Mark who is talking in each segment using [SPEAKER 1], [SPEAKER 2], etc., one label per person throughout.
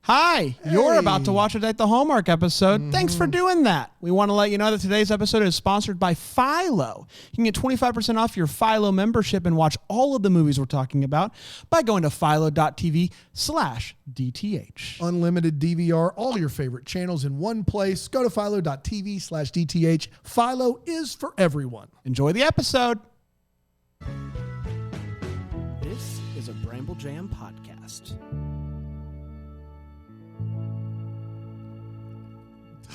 [SPEAKER 1] Hi, you're about to watch a Date the Hallmark episode. Thanks for doing that. We want to let you know that today's episode is sponsored by Philo. You can get 25% off your Philo membership and watch all of the movies we're talking about by going to philo.tv/DTH.
[SPEAKER 2] Unlimited DVR, all your favorite channels in one place. Go to philo.tv/DTH. Philo is for everyone.
[SPEAKER 1] Enjoy the episode. This is a Bramble Jam podcast.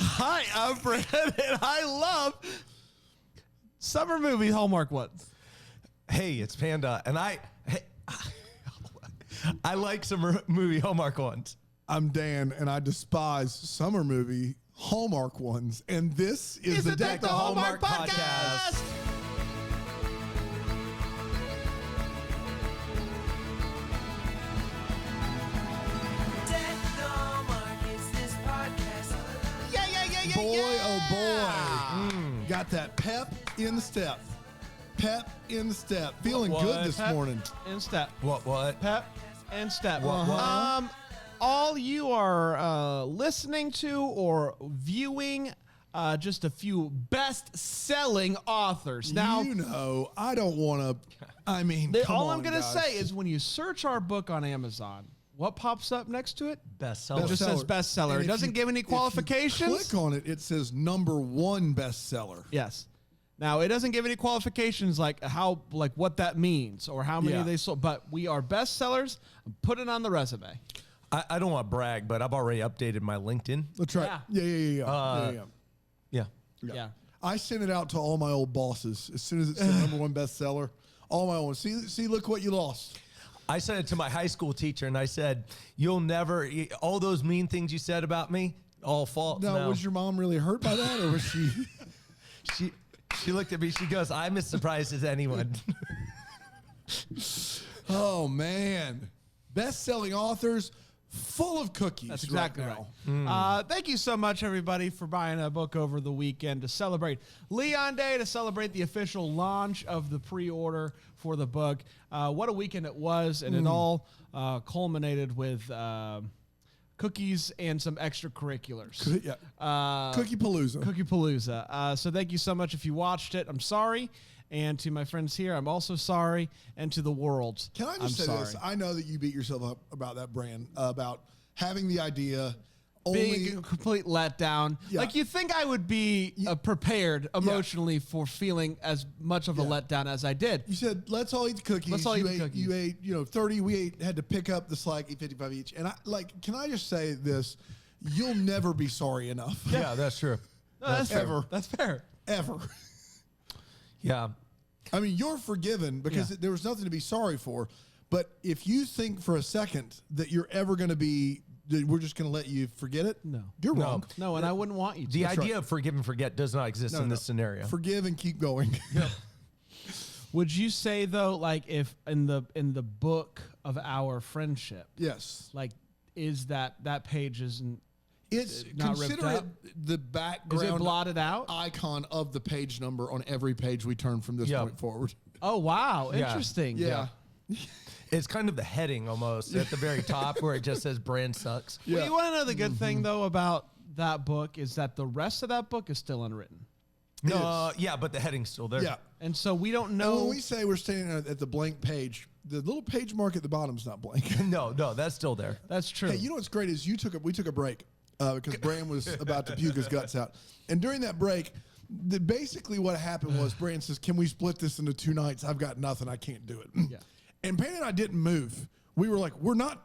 [SPEAKER 1] Hi, I'm Brad, and I love summer movie Hallmark ones.
[SPEAKER 3] Hey, it's Panda, and I like summer movie Hallmark ones.
[SPEAKER 2] I'm Dan, and I despise summer movie Hallmark ones. And this is the Deck the Hallmark podcast. Boy, oh boy. Got that pep in the step. Pep in the step. Feeling good this morning.
[SPEAKER 1] And step.
[SPEAKER 3] What?
[SPEAKER 1] Pep and step.
[SPEAKER 3] What?
[SPEAKER 1] All you are listening to or viewing just a few best-selling authors. Now,
[SPEAKER 2] you know, I don't want to,
[SPEAKER 1] all I'm going to say is when you search our book on Amazon, what pops up next to it?
[SPEAKER 3] Bestseller.
[SPEAKER 1] It just says bestseller. It doesn't give any qualifications.
[SPEAKER 2] If you click on it, it says #1 bestseller.
[SPEAKER 1] Yes. Now, it doesn't give any qualifications like what that means or how many they sold, but we are bestsellers. Put it on the resume.
[SPEAKER 3] I don't want to brag, but I've already updated my LinkedIn.
[SPEAKER 2] That's right. Yeah.
[SPEAKER 3] Yeah.
[SPEAKER 2] I sent it out to all my old bosses as soon as it said #1 bestseller. All my own. See, look what you lost.
[SPEAKER 3] I sent it to my high school teacher, and I said, "You'll never all those mean things you said about me, all false."
[SPEAKER 2] No, was your mom really hurt by that, or was she?
[SPEAKER 3] She looked at me. She goes, "I'm as surprised as anyone."
[SPEAKER 2] Oh man, best-selling authors. Full of cookies.
[SPEAKER 1] That's exactly right. Thank you so much, everybody, for buying a book over the weekend to celebrate Leon Day, to celebrate the official launch of the pre-order for the book. What a weekend it was, and it all culminated with cookies and some extracurriculars.
[SPEAKER 2] Cookie Palooza.
[SPEAKER 1] Cookie Palooza. So thank you so much. If you watched it, I'm sorry. And to my friends here, I'm also sorry. And to the world,
[SPEAKER 2] Can I just say this? I know that you beat yourself up about that brand, about having the idea.
[SPEAKER 1] Being a complete letdown.
[SPEAKER 2] Yeah.
[SPEAKER 1] Like, you think I would be prepared emotionally for feeling as much of a letdown as I did.
[SPEAKER 2] You said, let's all eat the cookies.
[SPEAKER 1] Let's all eat the cookies.
[SPEAKER 2] You ate, 30. We had to pick up the slack, eat 55 each. And can I just say this? You'll never be sorry enough.
[SPEAKER 3] Yeah, that's true.
[SPEAKER 1] No, that's fair. That's fair.
[SPEAKER 2] Ever.
[SPEAKER 3] Yeah.
[SPEAKER 2] I mean, you're forgiven because there was nothing to be sorry for. But if you think for a second that you're ever going to be, that we're just going to let you forget it, you're wrong.
[SPEAKER 1] No, and I wouldn't want you to.
[SPEAKER 3] The idea of forgive and forget does not exist in this scenario.
[SPEAKER 2] Forgive and keep going.
[SPEAKER 3] Yep.
[SPEAKER 1] Would you say, though, like, if in the book of our friendship,
[SPEAKER 2] Yes.
[SPEAKER 1] like, is that page isn't
[SPEAKER 2] It's
[SPEAKER 1] not ripped
[SPEAKER 2] consider
[SPEAKER 1] up?
[SPEAKER 2] it the background.
[SPEAKER 1] Is it blotted out?
[SPEAKER 2] Icon of the page number on every page we turn from this point forward.
[SPEAKER 1] Oh, wow.
[SPEAKER 3] Yeah.
[SPEAKER 1] Interesting.
[SPEAKER 2] Yeah.
[SPEAKER 3] It's kind of the heading almost at the very top where it just says brand sucks.
[SPEAKER 1] Well, you want to know the good thing, though, about that book is that the rest of that book is still unwritten.
[SPEAKER 3] No, but the heading's still there.
[SPEAKER 2] Yeah.
[SPEAKER 1] And so we don't know.
[SPEAKER 2] And when we say we're standing at the blank page, the little page mark at the bottom is not blank.
[SPEAKER 3] No, that's still there.
[SPEAKER 1] That's true.
[SPEAKER 2] Hey, you know what's great is we took a break because Bran was about to puke his guts out. And during that break, basically what happened was Bran says, "Can we split this into 2 nights? I've got nothing. I can't do it."
[SPEAKER 1] Yeah.
[SPEAKER 2] And Pam and I didn't move. We were like, we're not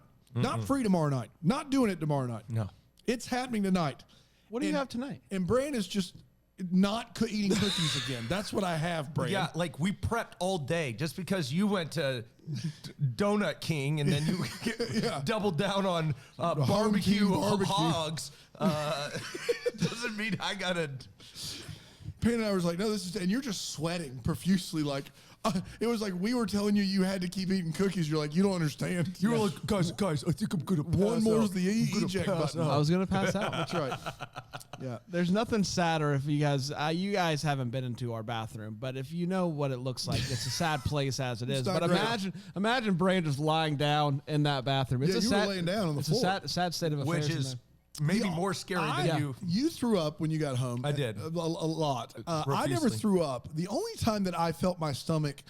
[SPEAKER 2] free tomorrow night. Not doing it tomorrow night.
[SPEAKER 3] No.
[SPEAKER 2] It's happening tonight.
[SPEAKER 1] What do you have tonight?
[SPEAKER 2] And Bran is just not eating cookies again. That's what I have, Bran.
[SPEAKER 3] Yeah, like we prepped all day just because you went to Donut King and then you doubled down on barbecue hogs. Doesn't mean I got to.
[SPEAKER 2] Pam and I was like, no, this is, and you're just sweating profusely. Like, it was like we were telling you had to keep eating cookies. You're like, you don't understand. You were like, guys, I think I'm going to pass
[SPEAKER 3] One more
[SPEAKER 2] is the eject button.
[SPEAKER 1] I was going to pass out.
[SPEAKER 2] That's right. Yeah.
[SPEAKER 1] There's nothing sadder if you guys haven't been into our bathroom, but if you know what it looks like, it's a sad place as it is.
[SPEAKER 2] not
[SPEAKER 1] But
[SPEAKER 2] great.
[SPEAKER 1] imagine Brian just lying down in that bathroom. It's
[SPEAKER 2] Yeah,
[SPEAKER 1] a
[SPEAKER 2] you
[SPEAKER 1] sad,
[SPEAKER 2] were laying down on the
[SPEAKER 1] it's
[SPEAKER 2] floor.
[SPEAKER 1] a sad state of affairs.
[SPEAKER 3] Which
[SPEAKER 1] in
[SPEAKER 3] is
[SPEAKER 1] there.
[SPEAKER 3] maybe more scary than you.
[SPEAKER 2] You threw up when you got home.
[SPEAKER 3] I did.
[SPEAKER 2] A lot. I never
[SPEAKER 3] Profusely.
[SPEAKER 2] threw up. The only time that I felt my stomach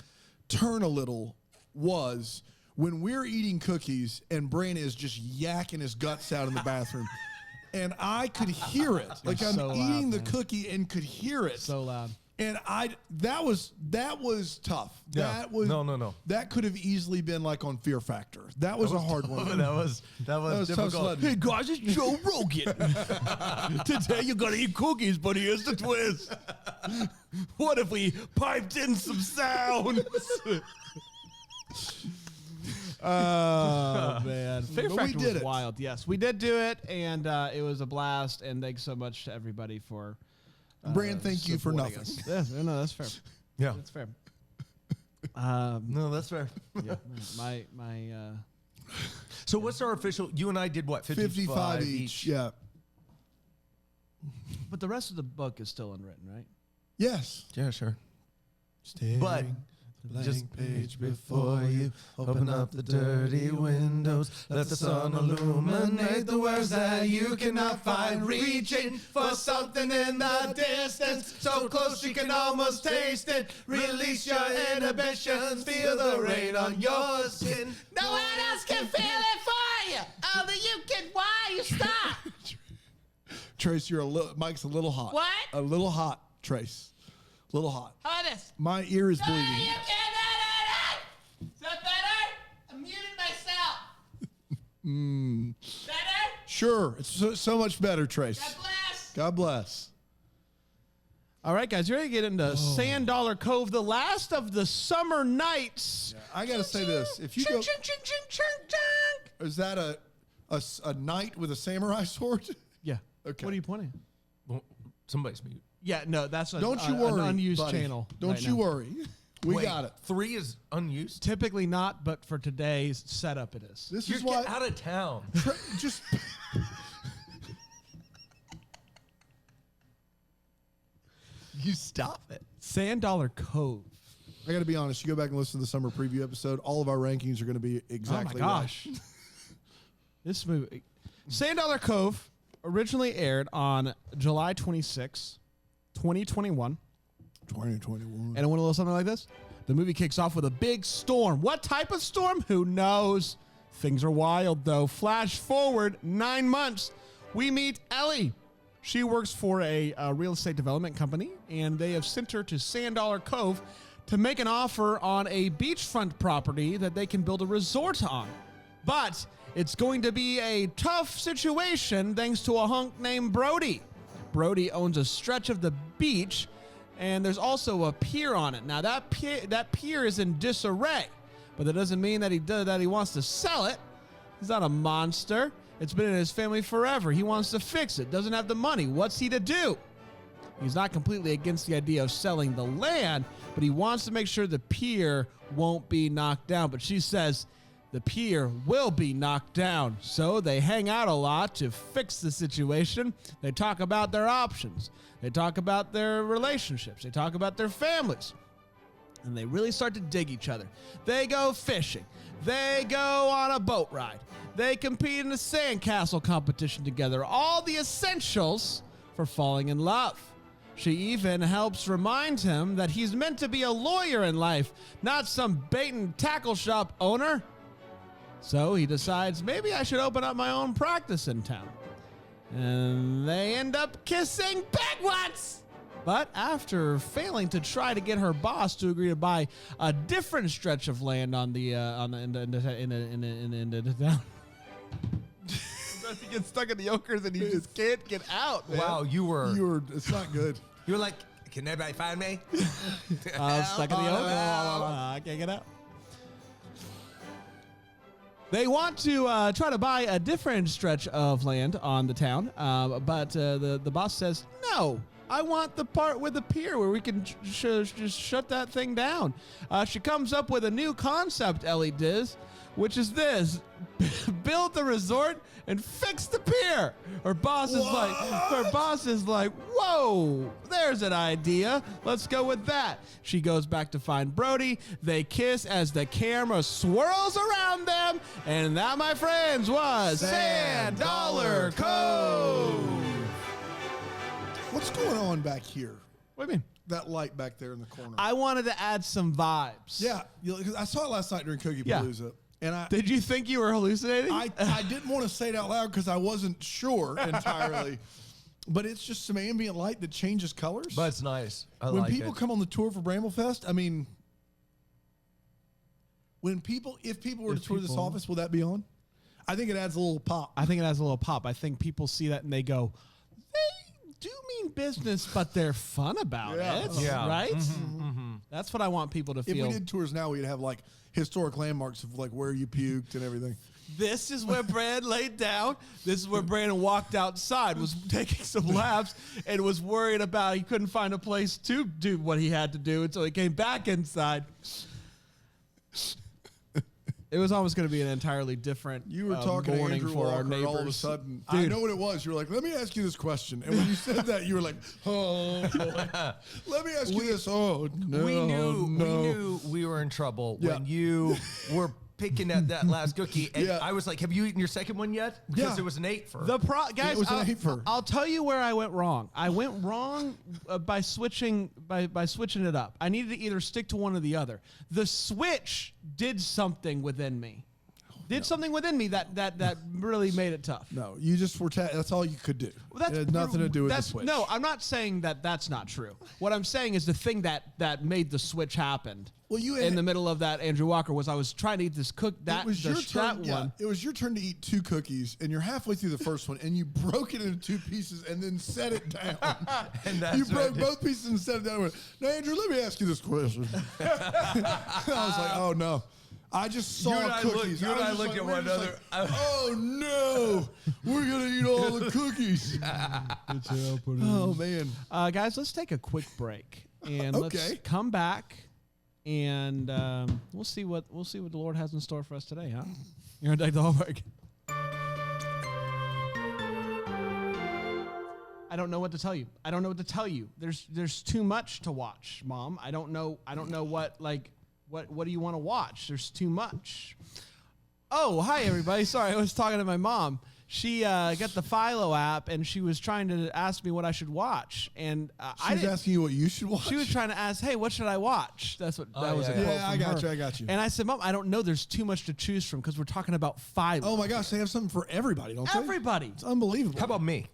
[SPEAKER 2] turn a little was when we're eating cookies and Brain is just yakking his guts out in the bathroom. And I could hear it. Like I'm
[SPEAKER 1] so loud,
[SPEAKER 2] eating the
[SPEAKER 1] man.
[SPEAKER 2] cookie and could hear it.
[SPEAKER 1] So loud.
[SPEAKER 2] And that was tough.
[SPEAKER 3] Yeah.
[SPEAKER 2] That was
[SPEAKER 3] No.
[SPEAKER 2] That could have easily been like on Fear Factor. That was a hard one.
[SPEAKER 3] that was
[SPEAKER 2] was tough
[SPEAKER 3] difficult.
[SPEAKER 2] sledding.
[SPEAKER 1] guys, it's Joe Rogan. Today you're gonna eat cookies, but here's the twist. What if we piped in some sounds? Oh man, Fear
[SPEAKER 2] But we
[SPEAKER 1] Factor
[SPEAKER 2] did
[SPEAKER 1] was
[SPEAKER 2] it.
[SPEAKER 1] wild. Yes, we did do it, and it was a blast. And thanks so much to everybody for.
[SPEAKER 2] Brand, thank you for
[SPEAKER 1] supporting
[SPEAKER 2] nothing.
[SPEAKER 1] us. Yeah, no, that's fair.
[SPEAKER 3] Yeah.
[SPEAKER 1] That's fair.
[SPEAKER 3] No, that's fair.
[SPEAKER 1] Yeah, my.
[SPEAKER 3] So what's our official? You and I did what?
[SPEAKER 2] 55 each. Yeah.
[SPEAKER 1] But the rest of the book is still unwritten, right?
[SPEAKER 2] Yes.
[SPEAKER 3] Yeah, sure.
[SPEAKER 2] But
[SPEAKER 3] Just page before you open up the dirty windows. Let the sun illuminate the words that you cannot find. Reaching for something in the distance, so close you can almost taste it. Release your inhibitions, feel the rain on your skin.
[SPEAKER 4] No one else can feel it for you. Only you can. Why you stop?
[SPEAKER 2] Trace, Mike's a little hot.
[SPEAKER 4] What?
[SPEAKER 2] A little hot, Trace. A little hot.
[SPEAKER 4] How about this?
[SPEAKER 2] My ear is
[SPEAKER 4] No,
[SPEAKER 2] bleeding.
[SPEAKER 4] you can't. Is that better? I muted myself. Better?
[SPEAKER 2] Sure. It's so much better, Trace.
[SPEAKER 4] God bless.
[SPEAKER 2] God bless.
[SPEAKER 1] All right, guys, you ready to get into Sand Dollar Cove, the last of the summer nights?
[SPEAKER 2] I got to say this. If you
[SPEAKER 4] Ching,
[SPEAKER 2] go,
[SPEAKER 4] ching, ching, ching, ching, ching.
[SPEAKER 2] is that a knight with a samurai sword?
[SPEAKER 1] Yeah.
[SPEAKER 2] Okay.
[SPEAKER 1] What are you pointing at?
[SPEAKER 3] Well, somebody's mute.
[SPEAKER 1] Yeah, no, that's
[SPEAKER 2] Don't you worry,
[SPEAKER 1] an unused
[SPEAKER 2] buddy.
[SPEAKER 1] channel.
[SPEAKER 2] Don't
[SPEAKER 1] right
[SPEAKER 2] you
[SPEAKER 1] now.
[SPEAKER 2] worry. We
[SPEAKER 3] Wait,
[SPEAKER 2] got it.
[SPEAKER 3] 3 is unused.
[SPEAKER 1] Typically not, but for today's setup, it is.
[SPEAKER 2] This
[SPEAKER 3] You're
[SPEAKER 2] is why.
[SPEAKER 3] getting out of town.
[SPEAKER 2] Just.
[SPEAKER 3] You stop it.
[SPEAKER 1] Sand Dollar Cove.
[SPEAKER 2] I got to be honest. You go back and listen to the summer preview episode. All of our rankings are going to be exactly.
[SPEAKER 1] Oh my gosh. This movie, Sand Dollar Cove, originally aired on July 26, 2021.
[SPEAKER 2] Right. 2021.
[SPEAKER 1] And it went a little something like this. The movie kicks off with a big storm. What type of storm? Who knows? Things are wild, though. Flash forward 9 months. We meet Ellie. She works for a real estate development company, and they have sent her to Sand Dollar Cove to make an offer on a beachfront property that they can build a resort on. But it's going to be a tough situation thanks to a hunk named Brody. Brody owns a stretch of the beach, and there's also a pier on it. Now that pier is in disarray, but that doesn't mean that he wants to sell it. He's not a monster. It's been in his family forever. He wants to fix it. Doesn't have the money. What's he to do? He's not completely against the idea of selling the land, but he wants to make sure the pier won't be knocked down. But she says the pier will be knocked down. So they hang out a lot to fix the situation. They talk about their options. They talk about their relationships. They talk about their families. And they really start to dig each other. They go fishing. They go on a boat ride. They compete in a sandcastle competition together. All the essentials for falling in love. She even helps remind him that he's meant to be a lawyer in life, not some bait and tackle shop owner. So he decides maybe I should open up my own practice in town. And they end up kissing big once. But after failing to try to get her boss to agree to buy a different stretch of land in the town, he gets stuck in the Oakers and he just can't get out. Man.
[SPEAKER 3] Wow, you were.
[SPEAKER 2] It's not good.
[SPEAKER 3] You were like, can anybody find me?
[SPEAKER 1] I'm stuck in the Oakers. I can't get out. They want to try to buy a different stretch of land on the town, but the boss says, no, I want the part with the pier where we can just shut that thing down. She comes up with a new concept, Ellie Diz, which is this: build the resort and fix the pier. Her boss is like, whoa, there's an idea. Let's go with that. She goes back to find Brody. They kiss as the camera swirls around them. And that, my friends, was Sand Dollar Cove.
[SPEAKER 2] What's going on back here?
[SPEAKER 1] What do you mean?
[SPEAKER 2] That light back there in the corner.
[SPEAKER 1] I wanted to add some vibes.
[SPEAKER 2] Yeah, 'cause I saw it last night during Cookie Palooza. And
[SPEAKER 1] Did you think you were hallucinating?
[SPEAKER 2] I didn't want to say it out loud because I wasn't sure entirely. But it's just some ambient light that changes colors.
[SPEAKER 3] But it's nice.
[SPEAKER 2] When people come on the tour for Bramblefest, I mean, if people were to tour this office, will that be on? I think it adds a little pop.
[SPEAKER 1] I think it has a little pop. I think people see that and they go, they do mean business, but they're fun about it.
[SPEAKER 3] Yeah.
[SPEAKER 1] Right? That's what I want people to
[SPEAKER 2] If
[SPEAKER 1] feel.
[SPEAKER 2] we did tours now, we'd have like historic landmarks of like where you puked and everything.
[SPEAKER 1] This is where Brandon laid down. This is where Brandon walked outside, was taking some laps, and was worried about he couldn't find a place to do what he had to do until he came back inside. It was almost going to be an entirely different
[SPEAKER 2] You were talking to
[SPEAKER 1] morning
[SPEAKER 2] Andrew
[SPEAKER 1] for
[SPEAKER 2] Walker,
[SPEAKER 1] our neighbors.
[SPEAKER 2] all of a sudden, I know what it was. You were like, let me ask you this question. And when you said that, you were like, oh, boy. Let me ask you this. Oh, no,
[SPEAKER 3] we
[SPEAKER 2] no.
[SPEAKER 3] knew we were in trouble
[SPEAKER 2] Yeah.
[SPEAKER 3] when you were picking at that last cookie. And
[SPEAKER 2] Yeah.
[SPEAKER 3] I was like, have you eaten your second one yet? Because
[SPEAKER 2] Yeah.
[SPEAKER 3] it was an 8 for.
[SPEAKER 1] Guys,
[SPEAKER 2] It was an 8 for.
[SPEAKER 1] I'll tell you where I went wrong. I went wrong by switching it up. I needed to either stick to one or the other. The switch did something within me. Something within me that really made it tough.
[SPEAKER 2] No, you just were, that's all you could do.
[SPEAKER 1] Well,
[SPEAKER 2] it had nothing to do with the switch.
[SPEAKER 1] No, I'm not saying that that's not true. What I'm saying is the thing that made the switch happen.
[SPEAKER 2] Well, you
[SPEAKER 1] in the middle of that, Andrew Walker, was I was trying to eat this
[SPEAKER 2] It was your turn.
[SPEAKER 1] that
[SPEAKER 2] Yeah,
[SPEAKER 1] one.
[SPEAKER 2] it was your turn to eat 2 cookies, and you're halfway through the first one, and you broke it into 2 pieces and then set it down.
[SPEAKER 3] And that's
[SPEAKER 2] you
[SPEAKER 3] what I
[SPEAKER 2] broke
[SPEAKER 3] did.
[SPEAKER 2] both pieces and set it down. And went, now, Andrew, let me ask you this question. I was like, oh no. I just saw
[SPEAKER 3] You and I
[SPEAKER 2] cookies.
[SPEAKER 3] looked- you and I
[SPEAKER 2] was just
[SPEAKER 3] looked at
[SPEAKER 2] we were
[SPEAKER 3] one
[SPEAKER 2] just
[SPEAKER 3] another.
[SPEAKER 2] oh no, we're gonna eat all the cookies. Oh man.
[SPEAKER 1] Guys, let's take a quick break and let's
[SPEAKER 2] Okay.
[SPEAKER 1] come back and we'll see what the Lord has in store for us today, huh? You're gonna take the Hallmark. I don't know what to tell you. I don't know what to tell you. There's too much to watch, Mom. I don't know what do you want to watch? There's too much. Oh, hi everybody. Sorry, I was talking to my mom. She got the Philo app and she was trying to ask me what I should watch, and
[SPEAKER 2] She was asking you what you should watch.
[SPEAKER 1] She was trying to ask, "Hey, what should I watch?" That was a quote
[SPEAKER 2] Yeah, I
[SPEAKER 1] from
[SPEAKER 2] got
[SPEAKER 1] her.
[SPEAKER 2] you. I got you.
[SPEAKER 1] And I said, "Mom, I don't know. There's too much to choose from because we're talking about Philo.
[SPEAKER 2] Oh my gosh, they have something for everybody, don't they?
[SPEAKER 1] Everybody,
[SPEAKER 2] It's unbelievable.
[SPEAKER 3] How about me?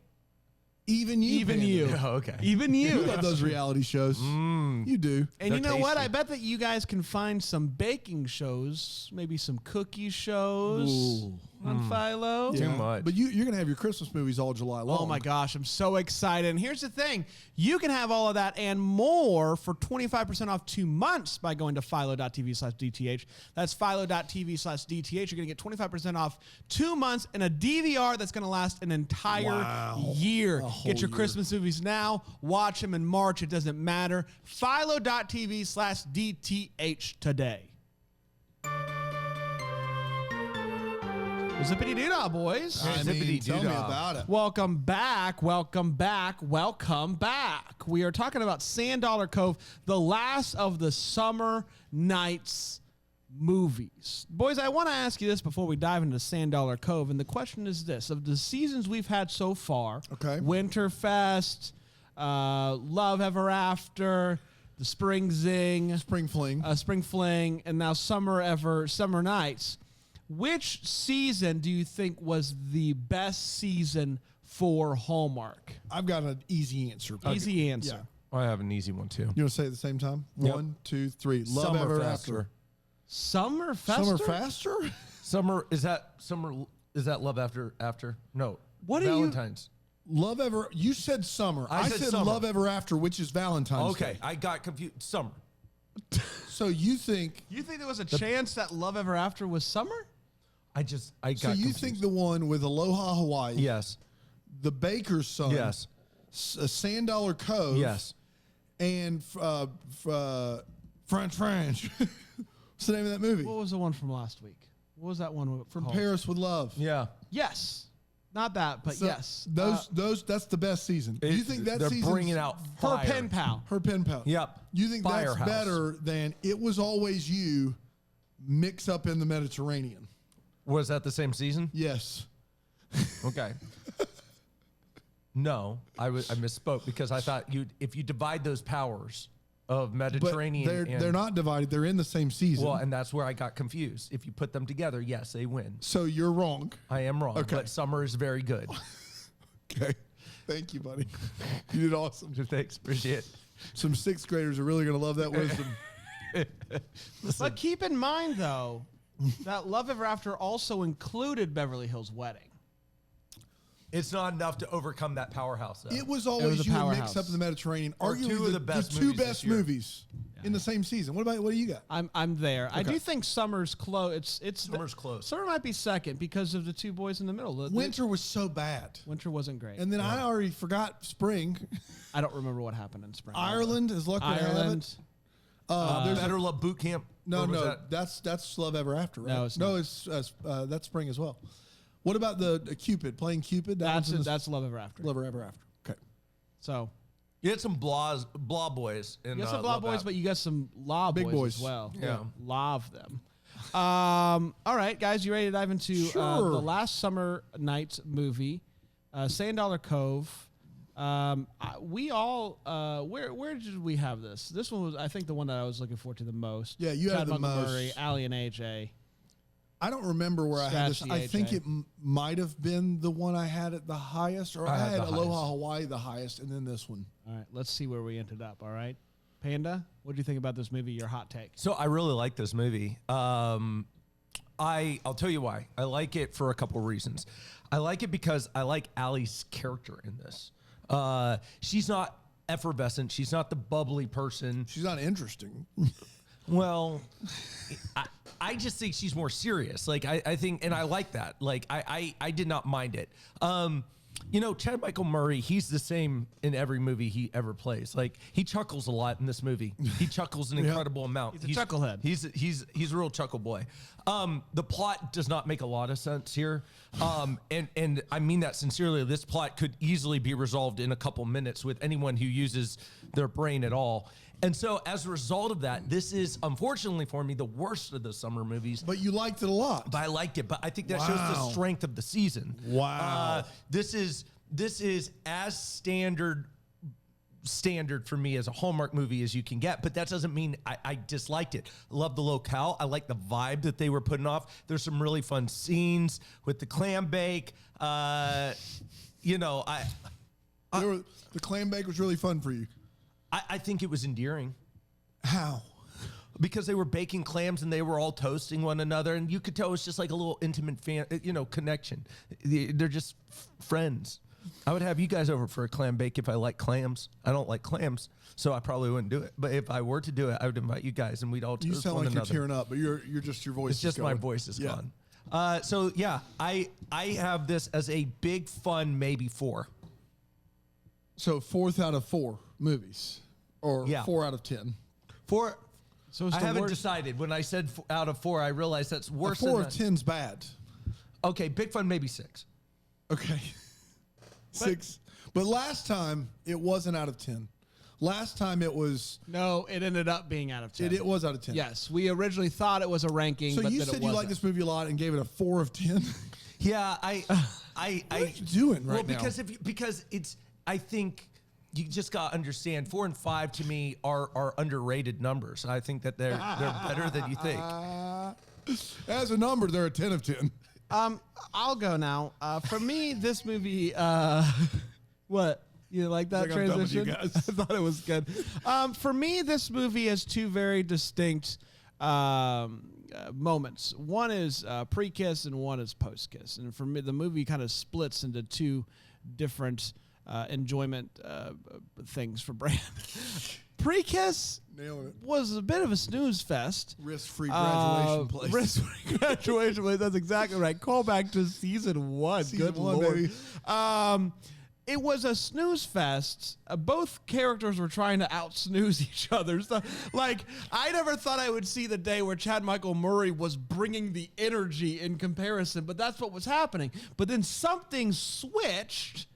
[SPEAKER 2] even you?
[SPEAKER 1] even
[SPEAKER 2] Panda?
[SPEAKER 1] you,
[SPEAKER 3] Oh, okay.
[SPEAKER 1] even
[SPEAKER 2] You
[SPEAKER 1] you."
[SPEAKER 2] love those reality shows. You do.
[SPEAKER 1] And you
[SPEAKER 3] They're
[SPEAKER 1] know what?
[SPEAKER 3] tasty.
[SPEAKER 1] I bet that you guys can find some baking shows, maybe some cookie shows
[SPEAKER 2] Ooh.
[SPEAKER 1] on Philo.
[SPEAKER 3] Too much.
[SPEAKER 2] But you're going to have your Christmas movies all July long.
[SPEAKER 1] Oh my gosh, I'm so excited. And here's the thing. You can have all of that and more for 25% off 2 months by going to philo.tv/DTH. That's philo.tv/DTH. You're going to get 25% off 2 months and a DVR that's going to last an entire year.
[SPEAKER 2] whole
[SPEAKER 1] Get your
[SPEAKER 2] year.
[SPEAKER 1] Christmas movies now. Watch them in March. It doesn't matter. Philo.tv/DTH today. Zippity doo dah, boys.
[SPEAKER 2] I mean,
[SPEAKER 3] Zippity
[SPEAKER 2] tell me
[SPEAKER 3] doo-dah.
[SPEAKER 2] about it.
[SPEAKER 1] Welcome back, welcome back, welcome back. We are talking about Sand Dollar Cove, the last of the summer nights movies. Boys, I want to ask you this before we dive into Sand Dollar Cove, and the question is this. Of the seasons we've had so far,
[SPEAKER 2] Okay.
[SPEAKER 1] Winterfest, Love Ever After, the Spring Zing,
[SPEAKER 2] Spring Fling.
[SPEAKER 1] Spring Fling, and now Summer Nights. Which season do you think was the best season for Hallmark?
[SPEAKER 2] I've got an easy answer.
[SPEAKER 1] Easy answer.
[SPEAKER 2] Yeah.
[SPEAKER 3] I have an easy one too.
[SPEAKER 2] You want to say it at the same time?
[SPEAKER 3] Yep.
[SPEAKER 2] 1, 2, 3. Love
[SPEAKER 3] Summer
[SPEAKER 2] Ever
[SPEAKER 3] Faster.
[SPEAKER 2] After.
[SPEAKER 1] Summer Fester?
[SPEAKER 2] Summer Faster?
[SPEAKER 3] Summer is that Love After? No.
[SPEAKER 1] What are you-
[SPEAKER 3] Valentine's.
[SPEAKER 2] Love Ever. You said summer.
[SPEAKER 3] I said summer.
[SPEAKER 2] Love Ever After, which is Valentine's
[SPEAKER 3] Okay,
[SPEAKER 2] Day.
[SPEAKER 3] I got confused. Summer.
[SPEAKER 2] So you think?
[SPEAKER 1] You think there was a chance that Love Ever After was summer?
[SPEAKER 3] I got
[SPEAKER 2] So you
[SPEAKER 3] confused.
[SPEAKER 2] think the one with Aloha Hawaii?
[SPEAKER 3] Yes.
[SPEAKER 2] The baker's son.
[SPEAKER 3] Yes.
[SPEAKER 2] Sand Dollar Cove.
[SPEAKER 3] Yes.
[SPEAKER 2] And French. What's the name of that movie?
[SPEAKER 1] What was the one from last week? What was that one
[SPEAKER 2] From
[SPEAKER 1] called?
[SPEAKER 2] Paris with Love.
[SPEAKER 3] Yeah.
[SPEAKER 1] Yes. Not that, but
[SPEAKER 2] So
[SPEAKER 1] yes.
[SPEAKER 2] Those that's the best season. Do you think that
[SPEAKER 3] they're
[SPEAKER 2] season's
[SPEAKER 3] bringing out
[SPEAKER 1] Her
[SPEAKER 3] fire.
[SPEAKER 1] pen pal.
[SPEAKER 2] Her pen pal?
[SPEAKER 3] Yep.
[SPEAKER 2] You think
[SPEAKER 3] Firehouse.
[SPEAKER 2] that's better than It Was Always You mix up in the Mediterranean?
[SPEAKER 3] Was that the same season?
[SPEAKER 2] Yes.
[SPEAKER 3] Okay. No, I misspoke because I thought if you divide those powers of
[SPEAKER 2] But
[SPEAKER 3] Mediterranean,
[SPEAKER 2] they're not divided. They're in the same season.
[SPEAKER 3] well, and that's where I got confused. If you put them together, yes, they win.
[SPEAKER 2] So you're wrong.
[SPEAKER 3] I am wrong,
[SPEAKER 2] Okay.
[SPEAKER 3] but Summer is very good.
[SPEAKER 2] Okay. Thank you, buddy. You did awesome.
[SPEAKER 3] Thanks, appreciate it.
[SPEAKER 2] Some sixth graders are really going to love that wisdom.
[SPEAKER 1] But keep in mind, though, that Love Ever After also included Beverly Hills Wedding.
[SPEAKER 3] It's not enough to overcome that powerhouse, though.
[SPEAKER 2] It Was Always
[SPEAKER 1] a
[SPEAKER 2] You and
[SPEAKER 1] powerhouse.
[SPEAKER 2] Mix Up in the Mediterranean.
[SPEAKER 3] Or
[SPEAKER 2] Arguably
[SPEAKER 3] two of the best
[SPEAKER 2] two
[SPEAKER 3] movies this
[SPEAKER 2] best
[SPEAKER 3] year.
[SPEAKER 2] movies in the same season. What do you got?
[SPEAKER 1] I'm there. I
[SPEAKER 2] Okay.
[SPEAKER 1] do think Summer's close. It's
[SPEAKER 3] Summer's close.
[SPEAKER 1] Summer might be second because of the two boys in the middle.
[SPEAKER 2] Winter was so bad.
[SPEAKER 1] Winter wasn't great.
[SPEAKER 2] And then I already forgot spring.
[SPEAKER 1] I don't remember what happened in spring.
[SPEAKER 2] Ireland, as luck would have
[SPEAKER 1] Ireland.
[SPEAKER 2] it. There's
[SPEAKER 3] Better Love Boot Camp.
[SPEAKER 2] no,
[SPEAKER 3] Or was
[SPEAKER 2] no,
[SPEAKER 3] that-
[SPEAKER 2] that's Love Ever After, right?
[SPEAKER 1] No, it's
[SPEAKER 2] no,
[SPEAKER 1] not.
[SPEAKER 2] it's that's spring as well. What about the Cupid playing Cupid?
[SPEAKER 1] That's
[SPEAKER 2] was in
[SPEAKER 1] that's Love Ever After.
[SPEAKER 2] Love Ever After. Okay.
[SPEAKER 1] So
[SPEAKER 3] You had some blah boys. In,
[SPEAKER 1] you got some blah
[SPEAKER 3] Love
[SPEAKER 1] boys,
[SPEAKER 3] App.
[SPEAKER 1] but you got some law
[SPEAKER 2] Big
[SPEAKER 1] boys
[SPEAKER 2] boys.
[SPEAKER 1] as well.
[SPEAKER 3] Yeah.
[SPEAKER 1] Love them. All right, guys, you ready to dive into
[SPEAKER 2] Sure.
[SPEAKER 1] the last summer night's movie, Sand Dollar Cove? We all where did we have this? This one was, I think, the one that I was looking forward to the most.
[SPEAKER 2] Yeah, you had
[SPEAKER 1] Chad
[SPEAKER 2] the
[SPEAKER 1] Montgomery,
[SPEAKER 2] most.
[SPEAKER 1] Allie and AJ.
[SPEAKER 2] I don't remember where I had this.
[SPEAKER 1] Scratch the
[SPEAKER 2] I think
[SPEAKER 1] AJ.
[SPEAKER 2] it might have been the one I had at the highest, or
[SPEAKER 3] I
[SPEAKER 2] I
[SPEAKER 3] had
[SPEAKER 2] had
[SPEAKER 3] the
[SPEAKER 2] Aloha
[SPEAKER 3] highest.
[SPEAKER 2] Hawaii the highest, and then this one.
[SPEAKER 1] All right, let's see where we ended up. All right, Panda, what do you think about this movie? Your hot take?
[SPEAKER 3] So I really like this movie. I'll tell you why. I like it for a couple reasons. I like it because I like Allie's character in this. She's not effervescent. She's not the bubbly person.
[SPEAKER 2] She's not interesting.
[SPEAKER 3] Well, I just think she's more serious. Like I think, and I like that. Like I did not mind it. Chad Michael Murray, he's the same in every movie he ever plays. Like he chuckles a lot in this movie. He chuckles an incredible amount.
[SPEAKER 1] He's a chucklehead.
[SPEAKER 3] He's a real chuckle boy. The plot does not make a lot of sense here. And I mean that sincerely. This plot could easily be resolved in a couple minutes with anyone who uses their brain at all. And so as a result of that, this is unfortunately for me the worst of the summer movies.
[SPEAKER 2] But you liked it a lot.
[SPEAKER 3] But I liked it. But I think that shows the
[SPEAKER 2] Wow.
[SPEAKER 3] strength of the season.
[SPEAKER 2] Wow.
[SPEAKER 3] This is as standard for me as a Hallmark movie as you can get, but that doesn't mean I disliked it. I love the locale. I like the vibe that they were putting off. There's some really fun scenes with the clam bake.
[SPEAKER 2] The clam bake was really fun for you.
[SPEAKER 3] I think it was endearing
[SPEAKER 2] How?
[SPEAKER 3] because they were baking clams and they were all toasting one another, and you could tell it was just like a little intimate connection. They're just friends. I would have you guys over for a clam bake if I like clams. I don't like clams, so I probably wouldn't do it. But if I were to do it, I would invite you guys, and we'd all
[SPEAKER 2] You
[SPEAKER 3] toast
[SPEAKER 2] sound
[SPEAKER 3] one
[SPEAKER 2] like
[SPEAKER 3] another.
[SPEAKER 2] you're tearing up, but your voice.
[SPEAKER 3] It's
[SPEAKER 2] is
[SPEAKER 3] just my
[SPEAKER 2] going.
[SPEAKER 3] voice is
[SPEAKER 2] Yeah.
[SPEAKER 3] gone. So yeah, I have this as a big fun maybe 4.
[SPEAKER 2] So 4th out of 4 movies, or
[SPEAKER 3] Yeah.
[SPEAKER 2] 4 out of 10.
[SPEAKER 3] 4.
[SPEAKER 1] So it's
[SPEAKER 3] I
[SPEAKER 1] the
[SPEAKER 3] haven't
[SPEAKER 1] worst-
[SPEAKER 3] decided. When I said out of 4, I realized that's worse.
[SPEAKER 2] 4
[SPEAKER 3] than
[SPEAKER 2] of 10's bad.
[SPEAKER 3] Okay, big fun maybe 6.
[SPEAKER 2] Okay. 6. But last time it wasn't out of 10. Last time it was.
[SPEAKER 1] No, it ended up being out of 10.
[SPEAKER 2] It was out of 10.
[SPEAKER 1] Yes, we originally thought it was a ranking,
[SPEAKER 2] So
[SPEAKER 1] but
[SPEAKER 2] you
[SPEAKER 1] then
[SPEAKER 2] said
[SPEAKER 1] it
[SPEAKER 2] you
[SPEAKER 1] wasn't.
[SPEAKER 2] liked this movie a lot and gave it a 4 of 10.
[SPEAKER 3] Yeah,
[SPEAKER 2] What are you doing right now?
[SPEAKER 3] because it's I think you just got to understand 4 and 5 to me are underrated numbers. I think that they're better than you think.
[SPEAKER 2] As a number, they're a 10 of 10.
[SPEAKER 1] I'll go now. For me, this movie. What? You like that
[SPEAKER 2] It's like I'm done with you
[SPEAKER 1] transition?
[SPEAKER 2] guys.
[SPEAKER 1] I thought it was good. For me, this movie has two very distinct moments. One is pre-kiss and one is post-kiss. And for me, the movie kind of splits into two different enjoyment things for Brand. Pre-kiss
[SPEAKER 2] Nailing it.
[SPEAKER 1] was a bit of a snooze fest.
[SPEAKER 2] Risk-free graduation place.
[SPEAKER 1] Risk-free graduation place. That's exactly right. Call back to season 1.
[SPEAKER 2] Season
[SPEAKER 1] Good
[SPEAKER 2] 1,
[SPEAKER 1] Lord.
[SPEAKER 2] baby.
[SPEAKER 1] it was a snooze fest. Both characters were trying to out snooze each other. So, like, I never thought I would see the day where Chad Michael Murray was bringing the energy in comparison, but that's what was happening. But then something switched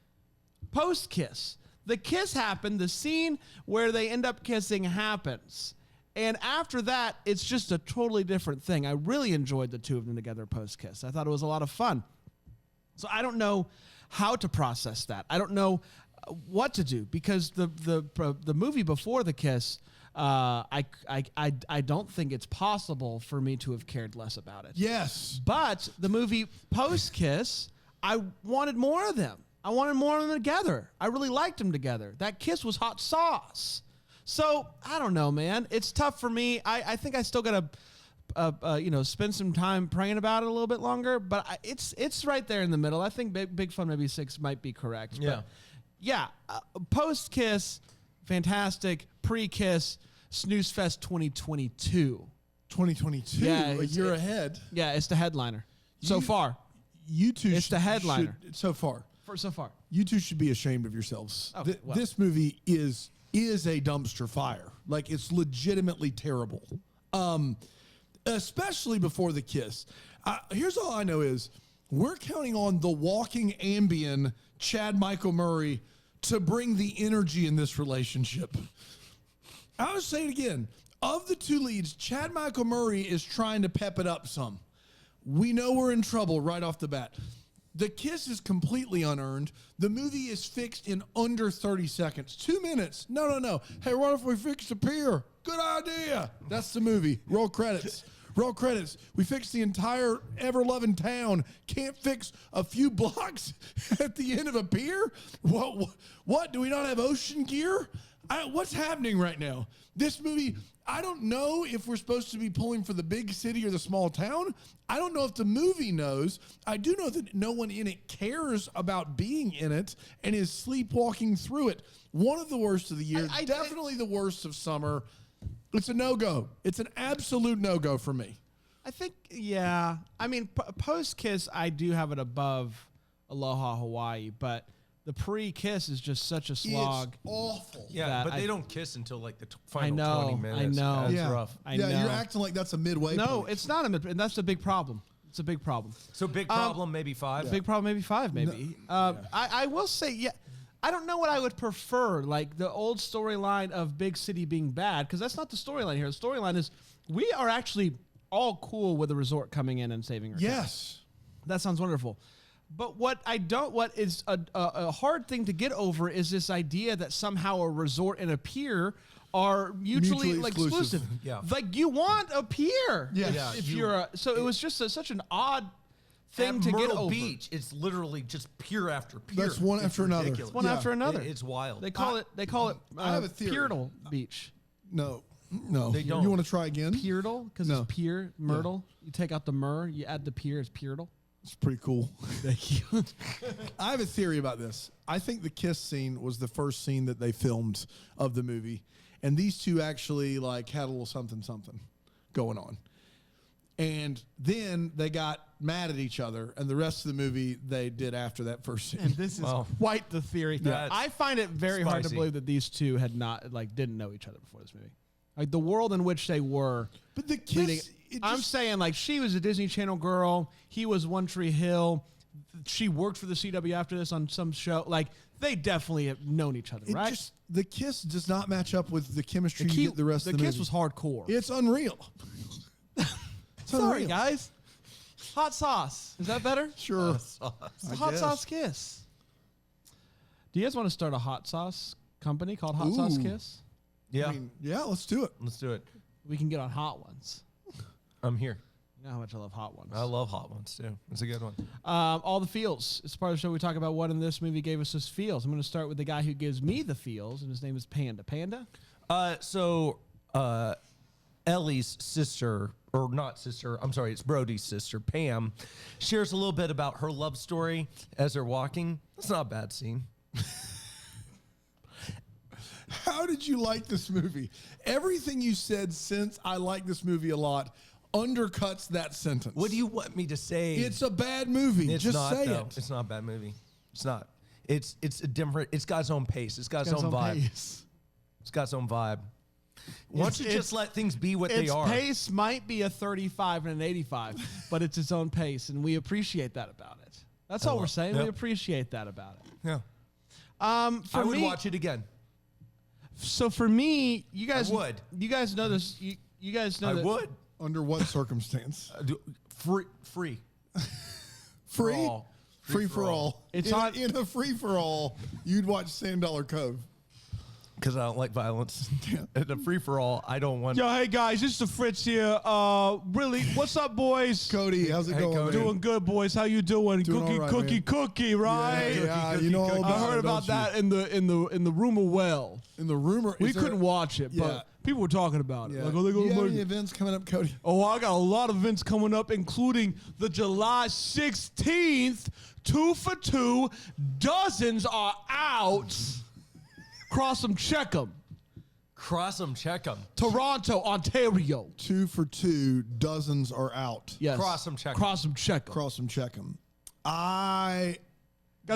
[SPEAKER 1] post-kiss. The kiss happened. The scene where they end up kissing happens. And after that, it's just a totally different thing. I really enjoyed the two of them together post-kiss. I thought it was a lot of fun. So I don't know how to process that. I don't know what to do because the movie before the kiss, I don't think it's possible for me to have cared less about it.
[SPEAKER 2] Yes.
[SPEAKER 1] But the movie post-kiss, I wanted more of them. I wanted more of them together. I really liked them together. That kiss was hot sauce. So I don't know, man. It's tough for me. I think I still got to spend some time praying about it a little bit longer, but it's right there in the middle. I think Big Fun Maybe 6 might be correct.
[SPEAKER 3] Yeah.
[SPEAKER 1] But yeah, post-kiss, fantastic. Pre-kiss, Snooze Fest 2022.
[SPEAKER 2] 2022,
[SPEAKER 1] Yeah,
[SPEAKER 2] a year ahead.
[SPEAKER 1] Yeah, it's the headliner. So far.
[SPEAKER 2] You two
[SPEAKER 1] It's the headliner.
[SPEAKER 2] so far.
[SPEAKER 1] So far.
[SPEAKER 2] You two should be ashamed of yourselves.
[SPEAKER 1] Oh, well.
[SPEAKER 2] This movie is a dumpster fire. Like, it's legitimately terrible. Especially before the kiss. Here's all I know is we're counting on the walking Ambien Chad Michael Murray to bring the energy in this relationship. I'll say it again. Of the two leads, Chad Michael Murray is trying to pep it up some. We know we're in trouble right off the bat. The kiss is completely unearned. The movie is fixed in under 30 seconds. 2 minutes. No. Hey, what if we fix the pier? Good idea. That's the movie. Roll credits. Roll credits. We fixed the entire ever-loving town. Can't fix a few blocks at the end of a pier? What? Do we not have ocean gear? What's happening right now? This movie, I don't know if we're supposed to be pulling for the big city or the small town. I don't know if the movie knows. I do know that no one in it cares about being in it and is sleepwalking through it. One of the worst of the year, definitely the worst of summer. It's a no-go. It's an absolute no-go for me.
[SPEAKER 1] I think, yeah. I mean, post-kiss, I do have it above Aloha Hawaii, but the pre-kiss is just such a slog.
[SPEAKER 2] It's awful.
[SPEAKER 3] Yeah, but they don't kiss until like the final
[SPEAKER 1] I know,
[SPEAKER 3] 20 minutes.
[SPEAKER 1] I know.
[SPEAKER 3] That's
[SPEAKER 2] Yeah.
[SPEAKER 3] rough.
[SPEAKER 1] I know.
[SPEAKER 2] You're acting like that's a midway
[SPEAKER 1] No,
[SPEAKER 2] point.
[SPEAKER 1] it's not a mid, and that's the big problem. It's a big problem.
[SPEAKER 3] So big problem, maybe 5.
[SPEAKER 1] Big problem, maybe 5, maybe. I will say, yeah. I don't know what I would prefer, like the old storyline of Big City being bad, because that's not the storyline here. The storyline is we are actually all cool with the resort coming in and saving her.
[SPEAKER 2] Yes.
[SPEAKER 1] That sounds wonderful. But what is a hard thing to get over is this idea that somehow a resort and a pier are mutually like, exclusive.
[SPEAKER 3] Yeah.
[SPEAKER 1] Like you want a pier.
[SPEAKER 2] Yes.
[SPEAKER 3] Yeah,
[SPEAKER 1] If you're so it was just such an odd thing to get
[SPEAKER 3] Myrtle
[SPEAKER 1] over.
[SPEAKER 3] Beach, it's literally just pier after pier.
[SPEAKER 2] That's one
[SPEAKER 3] It's
[SPEAKER 2] after another.
[SPEAKER 3] ridiculous.
[SPEAKER 1] One after another.
[SPEAKER 3] It's wild.
[SPEAKER 1] They call it
[SPEAKER 2] I have a theory.
[SPEAKER 1] Pirtle Beach.
[SPEAKER 2] No.
[SPEAKER 3] They don't.
[SPEAKER 2] You want to try again?
[SPEAKER 1] Pirtle, because
[SPEAKER 2] No.
[SPEAKER 1] it's pier, myrtle. You take out the myrrh, you add the pier, it's Pirtle.
[SPEAKER 2] It's pretty cool.
[SPEAKER 1] Thank you.
[SPEAKER 2] I have a theory about this. I think the kiss scene was the first scene that they filmed of the movie. And these two actually like had a little something going on. And then they got mad at each other, and the rest of the movie they did after that first scene.
[SPEAKER 1] And this is quite the theory.
[SPEAKER 3] Yeah.
[SPEAKER 1] I find it very hard to
[SPEAKER 3] Spicy.
[SPEAKER 1] believe that these two had not didn't know each other before this movie. Like the world in which they were.
[SPEAKER 2] But the
[SPEAKER 1] leading-
[SPEAKER 2] kiss,
[SPEAKER 1] I'm saying like she was a Disney Channel girl. He was One Tree Hill. She worked for the CW after this on some show. Like they definitely have known each other, right?
[SPEAKER 2] the kiss does not match up with the chemistry you get the rest of the movie.
[SPEAKER 1] kiss was hardcore.
[SPEAKER 2] It's unreal.
[SPEAKER 1] Sorry,
[SPEAKER 2] unreal.
[SPEAKER 1] guys. Hot sauce. Is that better?
[SPEAKER 2] Sure.
[SPEAKER 1] It's a hot
[SPEAKER 2] guess.
[SPEAKER 1] sauce kiss. Do you guys want to start a hot sauce company called Hot Sauce
[SPEAKER 2] Ooh.
[SPEAKER 1] Kiss?
[SPEAKER 3] Yeah,
[SPEAKER 2] I mean, yeah, let's do it.
[SPEAKER 3] let's do it.
[SPEAKER 1] We can get on hot ones.
[SPEAKER 3] I'm here.
[SPEAKER 1] You know how much I love hot ones.
[SPEAKER 3] I love hot ones too. It's a good one.
[SPEAKER 1] All the feels. It's part of the show we talk about what in this movie gave us those feels. I'm going to start with the guy who gives me the feels, and his name is Panda. Panda?
[SPEAKER 3] So Ellie's sister, or not sister, I'm sorry, it's Brody's sister, Pam, shares a little bit about her love story as they're walking. It's not a bad scene.
[SPEAKER 2] How did you like this movie? Everything you said since I like this movie a lot undercuts that sentence.
[SPEAKER 3] What do you want me to say?
[SPEAKER 2] It's a bad movie.
[SPEAKER 3] It's
[SPEAKER 2] Just
[SPEAKER 3] not,
[SPEAKER 2] say
[SPEAKER 3] though.
[SPEAKER 2] it.
[SPEAKER 3] It's not a bad movie. It's not. It's a different. It's got its own pace. It's got its own vibe.
[SPEAKER 1] Pace.
[SPEAKER 3] It's got its own vibe. Once you just let things be what they are.
[SPEAKER 1] Its pace might be a 35 and an 85, but it's its own pace, and we appreciate that about it. That's all we're saying.
[SPEAKER 3] Yep.
[SPEAKER 1] We appreciate that about it.
[SPEAKER 3] Yeah.
[SPEAKER 1] I
[SPEAKER 3] would watch it again.
[SPEAKER 1] So for me, you guys
[SPEAKER 3] would.
[SPEAKER 1] You guys know this. You guys know
[SPEAKER 3] I
[SPEAKER 1] that
[SPEAKER 3] would.
[SPEAKER 2] Under what circumstance?
[SPEAKER 3] Free.
[SPEAKER 2] Free?
[SPEAKER 3] all.
[SPEAKER 2] Free for all.
[SPEAKER 1] It's
[SPEAKER 2] in a free for all, you'd watch $10 Cove.
[SPEAKER 3] Because I don't like violence. At a free for all, I don't want.
[SPEAKER 1] Yo, hey guys, this is the Fritz here. Really, what's up, boys?
[SPEAKER 2] Cody, how's it going?
[SPEAKER 3] Cody.
[SPEAKER 2] man?
[SPEAKER 1] Doing good, boys. How you doing?
[SPEAKER 2] Doing
[SPEAKER 1] cookie,
[SPEAKER 2] all right,
[SPEAKER 1] cookie,
[SPEAKER 2] man.
[SPEAKER 1] cookie, right?
[SPEAKER 2] Yeah, you know all
[SPEAKER 3] cookie.
[SPEAKER 2] about
[SPEAKER 1] I heard
[SPEAKER 2] it,
[SPEAKER 1] about
[SPEAKER 2] don't
[SPEAKER 1] that in the rumor well.
[SPEAKER 2] you? In the rumor.
[SPEAKER 1] We
[SPEAKER 2] is there-
[SPEAKER 1] couldn't watch it,
[SPEAKER 2] Yeah.
[SPEAKER 1] but people were talking about it.
[SPEAKER 2] Yeah.
[SPEAKER 1] Like, oh, they
[SPEAKER 2] Do you
[SPEAKER 1] gonna
[SPEAKER 2] have
[SPEAKER 1] make
[SPEAKER 2] any
[SPEAKER 1] it.
[SPEAKER 2] events coming up, Cody?
[SPEAKER 1] Oh, I got a lot of events coming up, including the July 16th, 2 for 2. Dozens are out. Cross them, check them.
[SPEAKER 3] Cross them, check them.
[SPEAKER 1] Toronto, Ontario.
[SPEAKER 2] 2 for 2. Dozens are out.
[SPEAKER 1] Yes.
[SPEAKER 3] Cross them, check 'em.
[SPEAKER 1] Cross them, check them.
[SPEAKER 2] Cross them, check them.
[SPEAKER 1] Guys,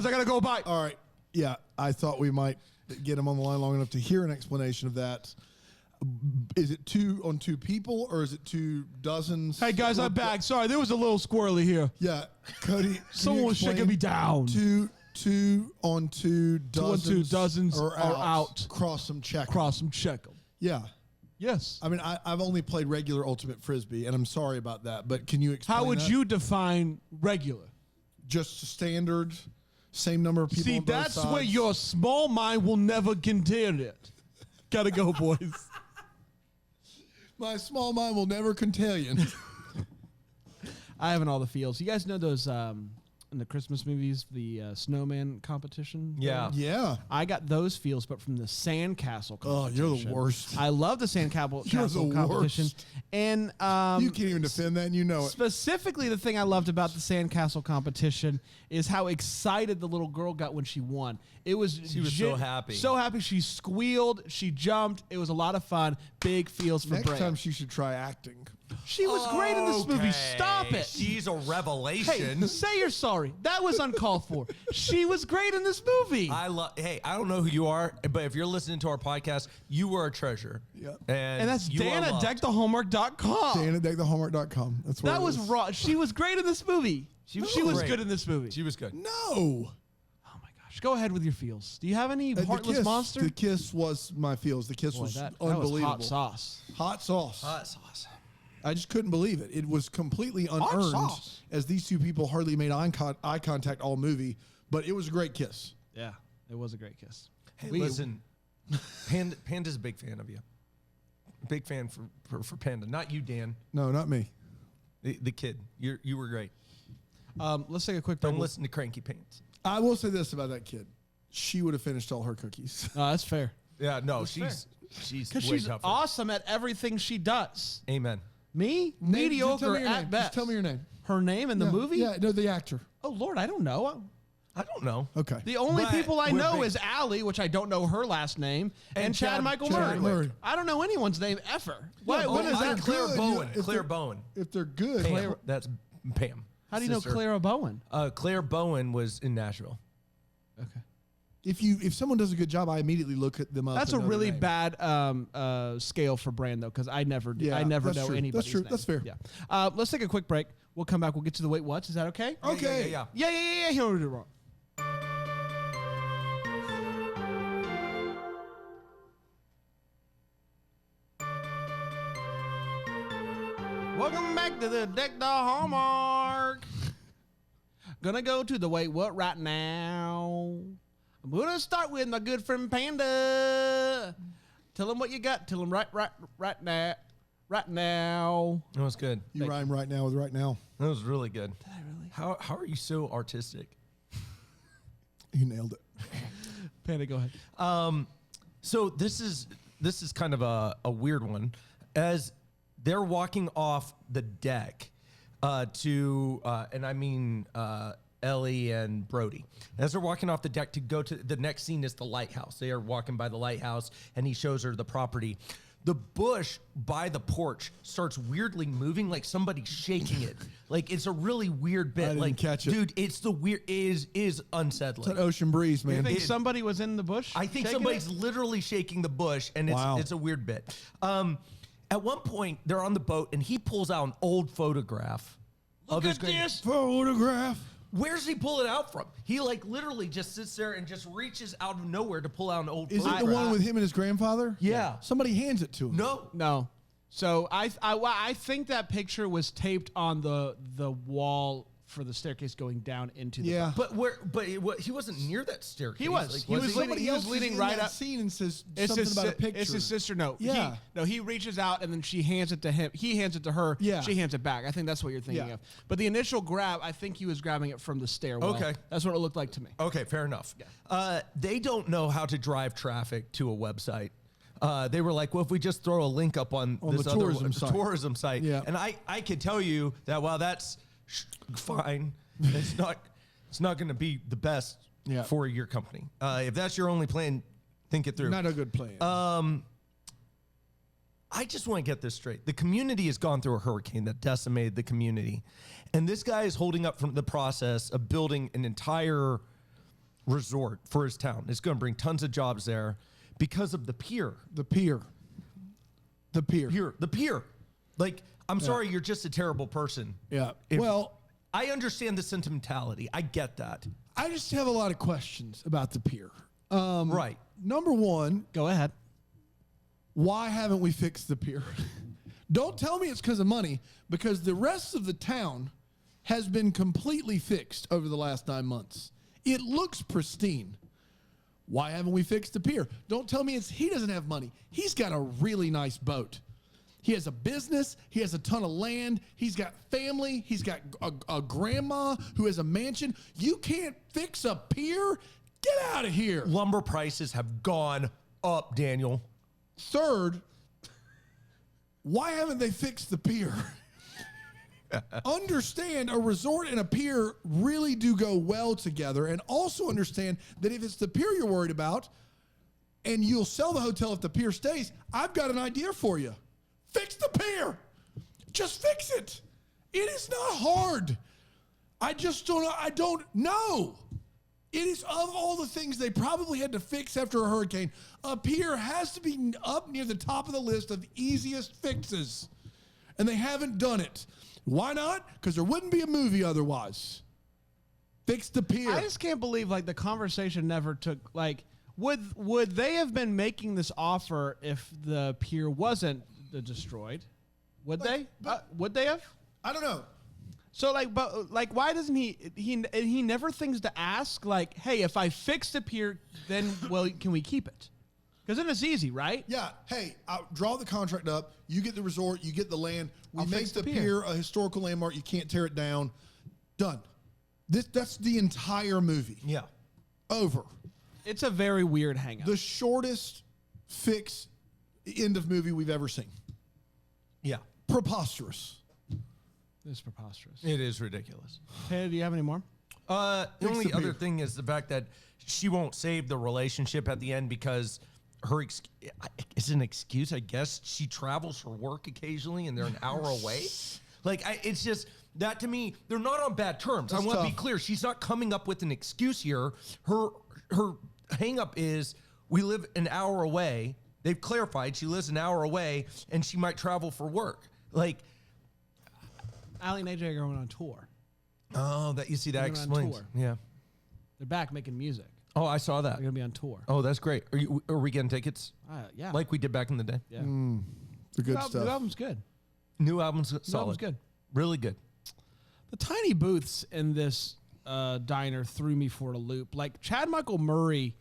[SPEAKER 1] I gotta go. Bye.
[SPEAKER 2] All right. Yeah, I thought we might get him on the line long enough to hear an explanation of that. Is it 2 on 2 people or is it 2 dozens?
[SPEAKER 1] Hey guys, I'm back. Sorry, there was a little squirrely here.
[SPEAKER 2] Yeah, Cody. can
[SPEAKER 1] Someone
[SPEAKER 2] you
[SPEAKER 1] was shaking
[SPEAKER 2] explain?
[SPEAKER 1] me down.
[SPEAKER 2] 2 on 2 dozens.
[SPEAKER 1] 2 on 2 dozens are out.
[SPEAKER 2] Cross them, check 'em.
[SPEAKER 1] Cross them, check them.
[SPEAKER 2] Yeah.
[SPEAKER 1] Yes.
[SPEAKER 2] I mean, I've only played regular Ultimate Frisbee, and I'm sorry about that. But can you explain
[SPEAKER 1] How would
[SPEAKER 2] that?
[SPEAKER 1] you define regular?
[SPEAKER 2] Just standard, same number of people.
[SPEAKER 1] See,
[SPEAKER 2] on both
[SPEAKER 1] that's
[SPEAKER 2] sides?
[SPEAKER 1] where your small mind will never contain it. Gotta go, boys.
[SPEAKER 2] My small mind will never contain.
[SPEAKER 1] I have in all the feels. You guys know those in the Christmas movies, the snowman competition?
[SPEAKER 3] Yeah.
[SPEAKER 2] Yeah.
[SPEAKER 1] I got those feels, but from the sandcastle
[SPEAKER 2] Oh,
[SPEAKER 1] competition.
[SPEAKER 2] you're the worst.
[SPEAKER 1] I love the sandcastle
[SPEAKER 2] You're
[SPEAKER 1] castle
[SPEAKER 2] the
[SPEAKER 1] competition.
[SPEAKER 2] worst.
[SPEAKER 1] And
[SPEAKER 2] You can't even defend that, and you know it.
[SPEAKER 1] specifically, the thing I loved about the sandcastle competition is how excited the little girl got when she won. It was
[SPEAKER 3] She was so happy.
[SPEAKER 1] so happy. She squealed, she jumped. It was a lot of fun. Big feels for
[SPEAKER 2] Next
[SPEAKER 1] Bray.
[SPEAKER 2] time she should try acting.
[SPEAKER 1] She was great in this movie. Stop it.
[SPEAKER 3] She's a
[SPEAKER 1] Hey,
[SPEAKER 3] revelation.
[SPEAKER 1] say you're sorry. That was uncalled for. She was great in this movie.
[SPEAKER 3] Hey, I don't know who you are, but if you're listening to our podcast, you were a treasure.
[SPEAKER 2] Yeah.
[SPEAKER 1] And that's
[SPEAKER 3] you are
[SPEAKER 1] Dan at
[SPEAKER 3] loved.
[SPEAKER 1] DeckTheHomework.com.
[SPEAKER 2] Dan at DeckTheHallmark.com. That's where
[SPEAKER 1] That
[SPEAKER 2] it
[SPEAKER 1] was
[SPEAKER 2] is.
[SPEAKER 1] raw. She was great in this movie. She was
[SPEAKER 3] great.
[SPEAKER 1] good in this movie.
[SPEAKER 3] She was good.
[SPEAKER 2] No.
[SPEAKER 1] Oh my gosh. Go ahead with your feels. Do you have any heartless monster?
[SPEAKER 2] The kiss was my feels. The kiss
[SPEAKER 1] Boy,
[SPEAKER 2] was
[SPEAKER 1] that
[SPEAKER 2] unbelievable.
[SPEAKER 1] was hot sauce.
[SPEAKER 2] Hot sauce.
[SPEAKER 3] Hot sauce.
[SPEAKER 2] I just couldn't believe it. It was completely unearned,
[SPEAKER 1] sauce.
[SPEAKER 2] as these two people hardly made eye contact all movie. But it was a great kiss.
[SPEAKER 1] Yeah, it was a great kiss.
[SPEAKER 3] Hey, listen, Panda's a big fan of you. Big fan for Panda. Not you, Dan.
[SPEAKER 2] No, not me.
[SPEAKER 3] The kid. You were great.
[SPEAKER 1] Let's take a quick break.
[SPEAKER 3] Don't listen to Cranky Pants.
[SPEAKER 2] I will say this about that kid: she would have finished all her cookies.
[SPEAKER 1] That's fair.
[SPEAKER 3] Yeah, no,
[SPEAKER 1] fair.
[SPEAKER 3] she's
[SPEAKER 1] Because
[SPEAKER 3] way
[SPEAKER 1] she's
[SPEAKER 3] tougher.
[SPEAKER 1] awesome at everything she does.
[SPEAKER 3] Amen.
[SPEAKER 1] Me?
[SPEAKER 2] Just tell
[SPEAKER 1] Mediocre
[SPEAKER 2] me your
[SPEAKER 1] at
[SPEAKER 2] name.
[SPEAKER 1] best.
[SPEAKER 2] Just tell me your name.
[SPEAKER 1] Her name in the
[SPEAKER 2] Yeah,
[SPEAKER 1] movie?
[SPEAKER 2] Yeah, no, the actor.
[SPEAKER 1] Oh, Lord, I don't know.
[SPEAKER 3] I don't know.
[SPEAKER 2] Okay.
[SPEAKER 1] The only
[SPEAKER 3] But
[SPEAKER 1] people I
[SPEAKER 3] we're
[SPEAKER 1] know
[SPEAKER 3] big-
[SPEAKER 1] is Allie, which I don't know her last name, and Chad Michael
[SPEAKER 2] Chad
[SPEAKER 1] Murray.
[SPEAKER 2] Murray.
[SPEAKER 1] I don't know anyone's name ever. Why,
[SPEAKER 2] but
[SPEAKER 1] what
[SPEAKER 2] if
[SPEAKER 1] is
[SPEAKER 2] they're
[SPEAKER 1] that?
[SPEAKER 3] Claire
[SPEAKER 2] good,
[SPEAKER 3] Bowen.
[SPEAKER 2] if
[SPEAKER 3] Claire
[SPEAKER 2] they're-
[SPEAKER 3] Bowen.
[SPEAKER 2] If they're good,
[SPEAKER 3] Pam. That's Pam.
[SPEAKER 1] How do you know
[SPEAKER 3] Sister.
[SPEAKER 1] Clara Bowen?
[SPEAKER 3] Claire Bowen was in Nashville.
[SPEAKER 1] Okay.
[SPEAKER 2] if someone does a good job, I immediately look at them up.
[SPEAKER 1] That's a
[SPEAKER 2] and know their
[SPEAKER 1] really
[SPEAKER 2] name.
[SPEAKER 1] bad scale for Brand, though, because I never
[SPEAKER 2] Yeah,
[SPEAKER 1] know
[SPEAKER 2] that's true.
[SPEAKER 1] anybody's
[SPEAKER 2] That's true.
[SPEAKER 1] name.
[SPEAKER 2] That's fair.
[SPEAKER 1] Yeah. Let's take a quick break. We'll come back. We'll get to the wait what's. Is that okay?
[SPEAKER 2] Okay.
[SPEAKER 3] Yeah.
[SPEAKER 1] Yeah. Here we go. Welcome back to the Deck the Hallmark. Gonna go to the wait what right now. I'm gonna start with my good friend Panda. Tell him what you got. Tell him right now. Right now.
[SPEAKER 3] That was good.
[SPEAKER 2] You rhyme right now with right now.
[SPEAKER 3] That was really good. Did I really? How are you so artistic?
[SPEAKER 2] You nailed it.
[SPEAKER 1] Panda, go ahead.
[SPEAKER 3] So this is kind of a weird one. As they're walking off the deck and I mean Ellie and Brody. As they're walking off the deck to go to the next scene is the lighthouse. They are walking by the lighthouse and he shows her the property. the bush by the porch starts weirdly moving, like somebody's shaking it. Like it's a really weird bit.
[SPEAKER 2] I didn't
[SPEAKER 3] like,
[SPEAKER 2] catch it.
[SPEAKER 3] dude, it's the weird is unsettling.
[SPEAKER 2] It's an ocean breeze, man.
[SPEAKER 1] You think somebody was in the bush?
[SPEAKER 3] I think
[SPEAKER 1] shaking
[SPEAKER 3] somebody's
[SPEAKER 1] it?
[SPEAKER 3] literally shaking the bush, and
[SPEAKER 2] Wow.
[SPEAKER 3] it's a weird bit. At one point, they're on the boat, and he pulls out an old photograph of his
[SPEAKER 2] photograph.
[SPEAKER 3] Where's he pull it out from? He like literally just sits there and just reaches out of nowhere to pull out an old
[SPEAKER 2] Is it
[SPEAKER 3] photograph.
[SPEAKER 2] the one with him and his grandfather?
[SPEAKER 3] Yeah.
[SPEAKER 2] Somebody hands it to him.
[SPEAKER 3] No.
[SPEAKER 1] So I think that picture was taped on the wall for the staircase going down into the
[SPEAKER 2] Yeah.
[SPEAKER 3] He wasn't near that staircase.
[SPEAKER 1] He was.
[SPEAKER 3] Like,
[SPEAKER 1] He was leading-
[SPEAKER 2] Somebody
[SPEAKER 1] he was
[SPEAKER 2] else is
[SPEAKER 1] leading
[SPEAKER 2] in
[SPEAKER 1] right
[SPEAKER 2] that
[SPEAKER 1] up-
[SPEAKER 2] scene and says
[SPEAKER 1] It's
[SPEAKER 2] something
[SPEAKER 1] his,
[SPEAKER 2] about a picture.
[SPEAKER 1] It's his sister. No,
[SPEAKER 2] Yeah.
[SPEAKER 1] he reaches out and then she hands it to him. He hands it to her.
[SPEAKER 2] Yeah.
[SPEAKER 1] She hands it back. I think that's what you're thinking
[SPEAKER 2] Yeah.
[SPEAKER 1] of. But the initial grab, I think he was grabbing it from the stairwell.
[SPEAKER 3] Okay.
[SPEAKER 1] That's what it looked like to me.
[SPEAKER 3] Okay, fair enough. They don't know how to drive traffic to a website. They were like, well, if we just throw a link up on this
[SPEAKER 2] the
[SPEAKER 3] other
[SPEAKER 2] tourism site.
[SPEAKER 3] site.
[SPEAKER 2] Yeah.
[SPEAKER 3] And I could tell you that while that's fine, it's not going to be the best
[SPEAKER 2] Yeah.
[SPEAKER 3] for your company. If that's your only plan, think it through.
[SPEAKER 2] Not a good plan.
[SPEAKER 3] I just want to get this straight. The community has gone through a hurricane that decimated the community. And this guy is holding up from the process of building an entire resort for his town. It's going to bring tons of jobs there because of the pier.
[SPEAKER 2] the pier. The pier.
[SPEAKER 3] The pier. Like, I'm sorry, you're just a terrible person.
[SPEAKER 2] Yeah.
[SPEAKER 3] If-
[SPEAKER 2] Well,
[SPEAKER 3] I understand the sentimentality. I get that.
[SPEAKER 2] I just have a lot of questions about the pier.
[SPEAKER 3] Right.
[SPEAKER 2] Number one,
[SPEAKER 1] Go ahead.
[SPEAKER 2] why haven't we fixed the pier? Don't tell me it's because of money, because the rest of the town has been completely fixed over the last 9 months. It looks pristine. Why haven't we fixed the pier? Don't tell me he doesn't have money. He's got a really nice boat. He has a business. He has a ton of land. He's got family. He's got a grandma who has a mansion. You can't fix a pier? Get out of here.
[SPEAKER 3] Lumber prices have gone up, Daniel.
[SPEAKER 2] Third, why haven't they fixed the pier? Understand a resort and a pier really do go well together, and also understand that if it's the pier you're worried about and you'll sell the hotel if the pier stays, I've got an idea for you. Fix the pier. Just fix it. It is not hard. I don't know. It is, of all the things they probably had to fix after a hurricane, a pier has to be up near the top of the list of easiest fixes. And they haven't done it. Why not? Because there wouldn't be a movie otherwise. Fix the pier.
[SPEAKER 1] I just can't believe like the conversation never took like would they have been making this offer if the pier wasn't destroyed? Would they? Would they have?
[SPEAKER 2] I don't know.
[SPEAKER 1] So but why doesn't he never thinks to ask like, hey, if I fix the pier, then can we keep it? Because then it's easy, right?
[SPEAKER 2] Yeah. Hey, I'll draw the contract up. You get the resort. You get the land. We
[SPEAKER 1] I'll
[SPEAKER 2] make
[SPEAKER 1] fix
[SPEAKER 2] the
[SPEAKER 1] the
[SPEAKER 2] pier
[SPEAKER 1] pier
[SPEAKER 2] a historical landmark. You can't tear it down. Done. That's the entire movie.
[SPEAKER 3] Yeah.
[SPEAKER 2] Over.
[SPEAKER 1] It's a very weird hangout.
[SPEAKER 2] The shortest fix end of movie we've ever seen.
[SPEAKER 3] Yeah.
[SPEAKER 2] Preposterous.
[SPEAKER 1] It's preposterous.
[SPEAKER 3] It is ridiculous.
[SPEAKER 1] Hey, do you have any more?
[SPEAKER 3] The
[SPEAKER 2] Fix
[SPEAKER 3] only
[SPEAKER 2] the
[SPEAKER 3] other
[SPEAKER 2] beer.
[SPEAKER 3] thing is the fact that she won't save the relationship at the end because it's an excuse, I guess. She travels for work occasionally and they're an hour away. Like, it's just that to me, they're not on bad terms.
[SPEAKER 2] That's
[SPEAKER 3] I want to be
[SPEAKER 2] tough.
[SPEAKER 3] clear. She's not coming up with an excuse here. Her hang up is we live an hour away. They've clarified she lives an hour away and she might travel for work. Like,
[SPEAKER 1] Allie and AJ are going on tour.
[SPEAKER 3] oh, that you see that
[SPEAKER 1] They're going on
[SPEAKER 3] explains.
[SPEAKER 1] tour.
[SPEAKER 3] Yeah.
[SPEAKER 1] They're back making music.
[SPEAKER 3] Oh, I saw that.
[SPEAKER 1] They're going to be on tour.
[SPEAKER 3] Oh, that's great. Are we getting tickets?
[SPEAKER 1] Yeah.
[SPEAKER 3] Like we did back in the day?
[SPEAKER 1] yeah.
[SPEAKER 2] The good
[SPEAKER 1] New
[SPEAKER 2] stuff.
[SPEAKER 1] album's good.
[SPEAKER 3] New album's solid.
[SPEAKER 1] New album's good.
[SPEAKER 3] Really good.
[SPEAKER 1] The tiny booths in this diner threw me for a loop. Like Chad Michael Murray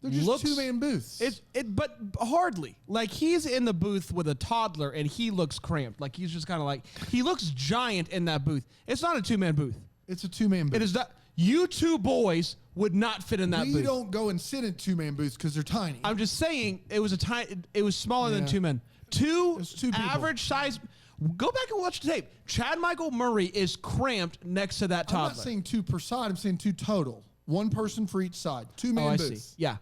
[SPEAKER 2] They're just
[SPEAKER 1] looks
[SPEAKER 2] two-man booths.
[SPEAKER 1] but hardly. Like he's in the booth with a toddler and he looks cramped. Like he's just kind of like he looks giant in that booth. It's not a two-man booth.
[SPEAKER 2] It's a two-man booth.
[SPEAKER 1] It is not. You two boys would not fit in that
[SPEAKER 2] We
[SPEAKER 1] booth.
[SPEAKER 2] don't go and sit in two-man booths because they're tiny.
[SPEAKER 1] I'm just saying it was a tiny. It was smaller than
[SPEAKER 2] Yeah.
[SPEAKER 1] two men. Two
[SPEAKER 2] It's two people.
[SPEAKER 1] average size. Go back and watch the tape. Chad Michael Murray is cramped next to that
[SPEAKER 2] I'm
[SPEAKER 1] toddler.
[SPEAKER 2] not saying two per side. I'm saying two total. One person for each side. Two-man
[SPEAKER 1] I
[SPEAKER 2] booths.
[SPEAKER 1] see. Yeah.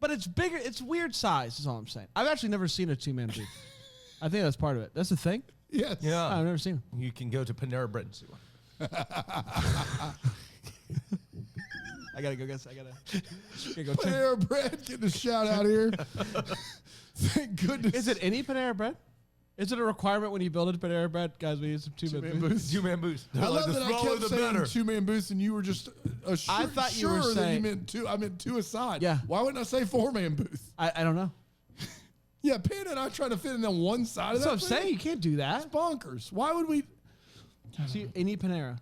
[SPEAKER 1] But it's bigger. It's weird size is all I'm saying. I've actually never seen a two-man booth. I think that's part of it. That's the thing?
[SPEAKER 2] Yes.
[SPEAKER 3] Yeah.
[SPEAKER 1] I've never seen them.
[SPEAKER 3] You can go to Panera Bread and see one.
[SPEAKER 1] I gotta go, guys. I gotta go check.
[SPEAKER 2] Panera Bread getting a shout out here. Thank goodness.
[SPEAKER 1] Is it any Panera Bread? Is it a requirement when you build a Panera Bread? Guys, we need some two-man booths.
[SPEAKER 3] Two-man booths.
[SPEAKER 2] I love that I kept saying two-man booths, and you were just
[SPEAKER 1] I thought you were
[SPEAKER 2] sure that
[SPEAKER 1] saying-
[SPEAKER 2] you meant two. I meant two aside.
[SPEAKER 1] Yeah.
[SPEAKER 2] Why wouldn't I say four-man booth?
[SPEAKER 1] I don't know.
[SPEAKER 2] Yeah, Panda and I trying to fit in on one side of
[SPEAKER 1] That's
[SPEAKER 2] that.
[SPEAKER 1] what I'm saying. You can't do that.
[SPEAKER 2] It's bonkers. Why would we?
[SPEAKER 1] See, any Panera.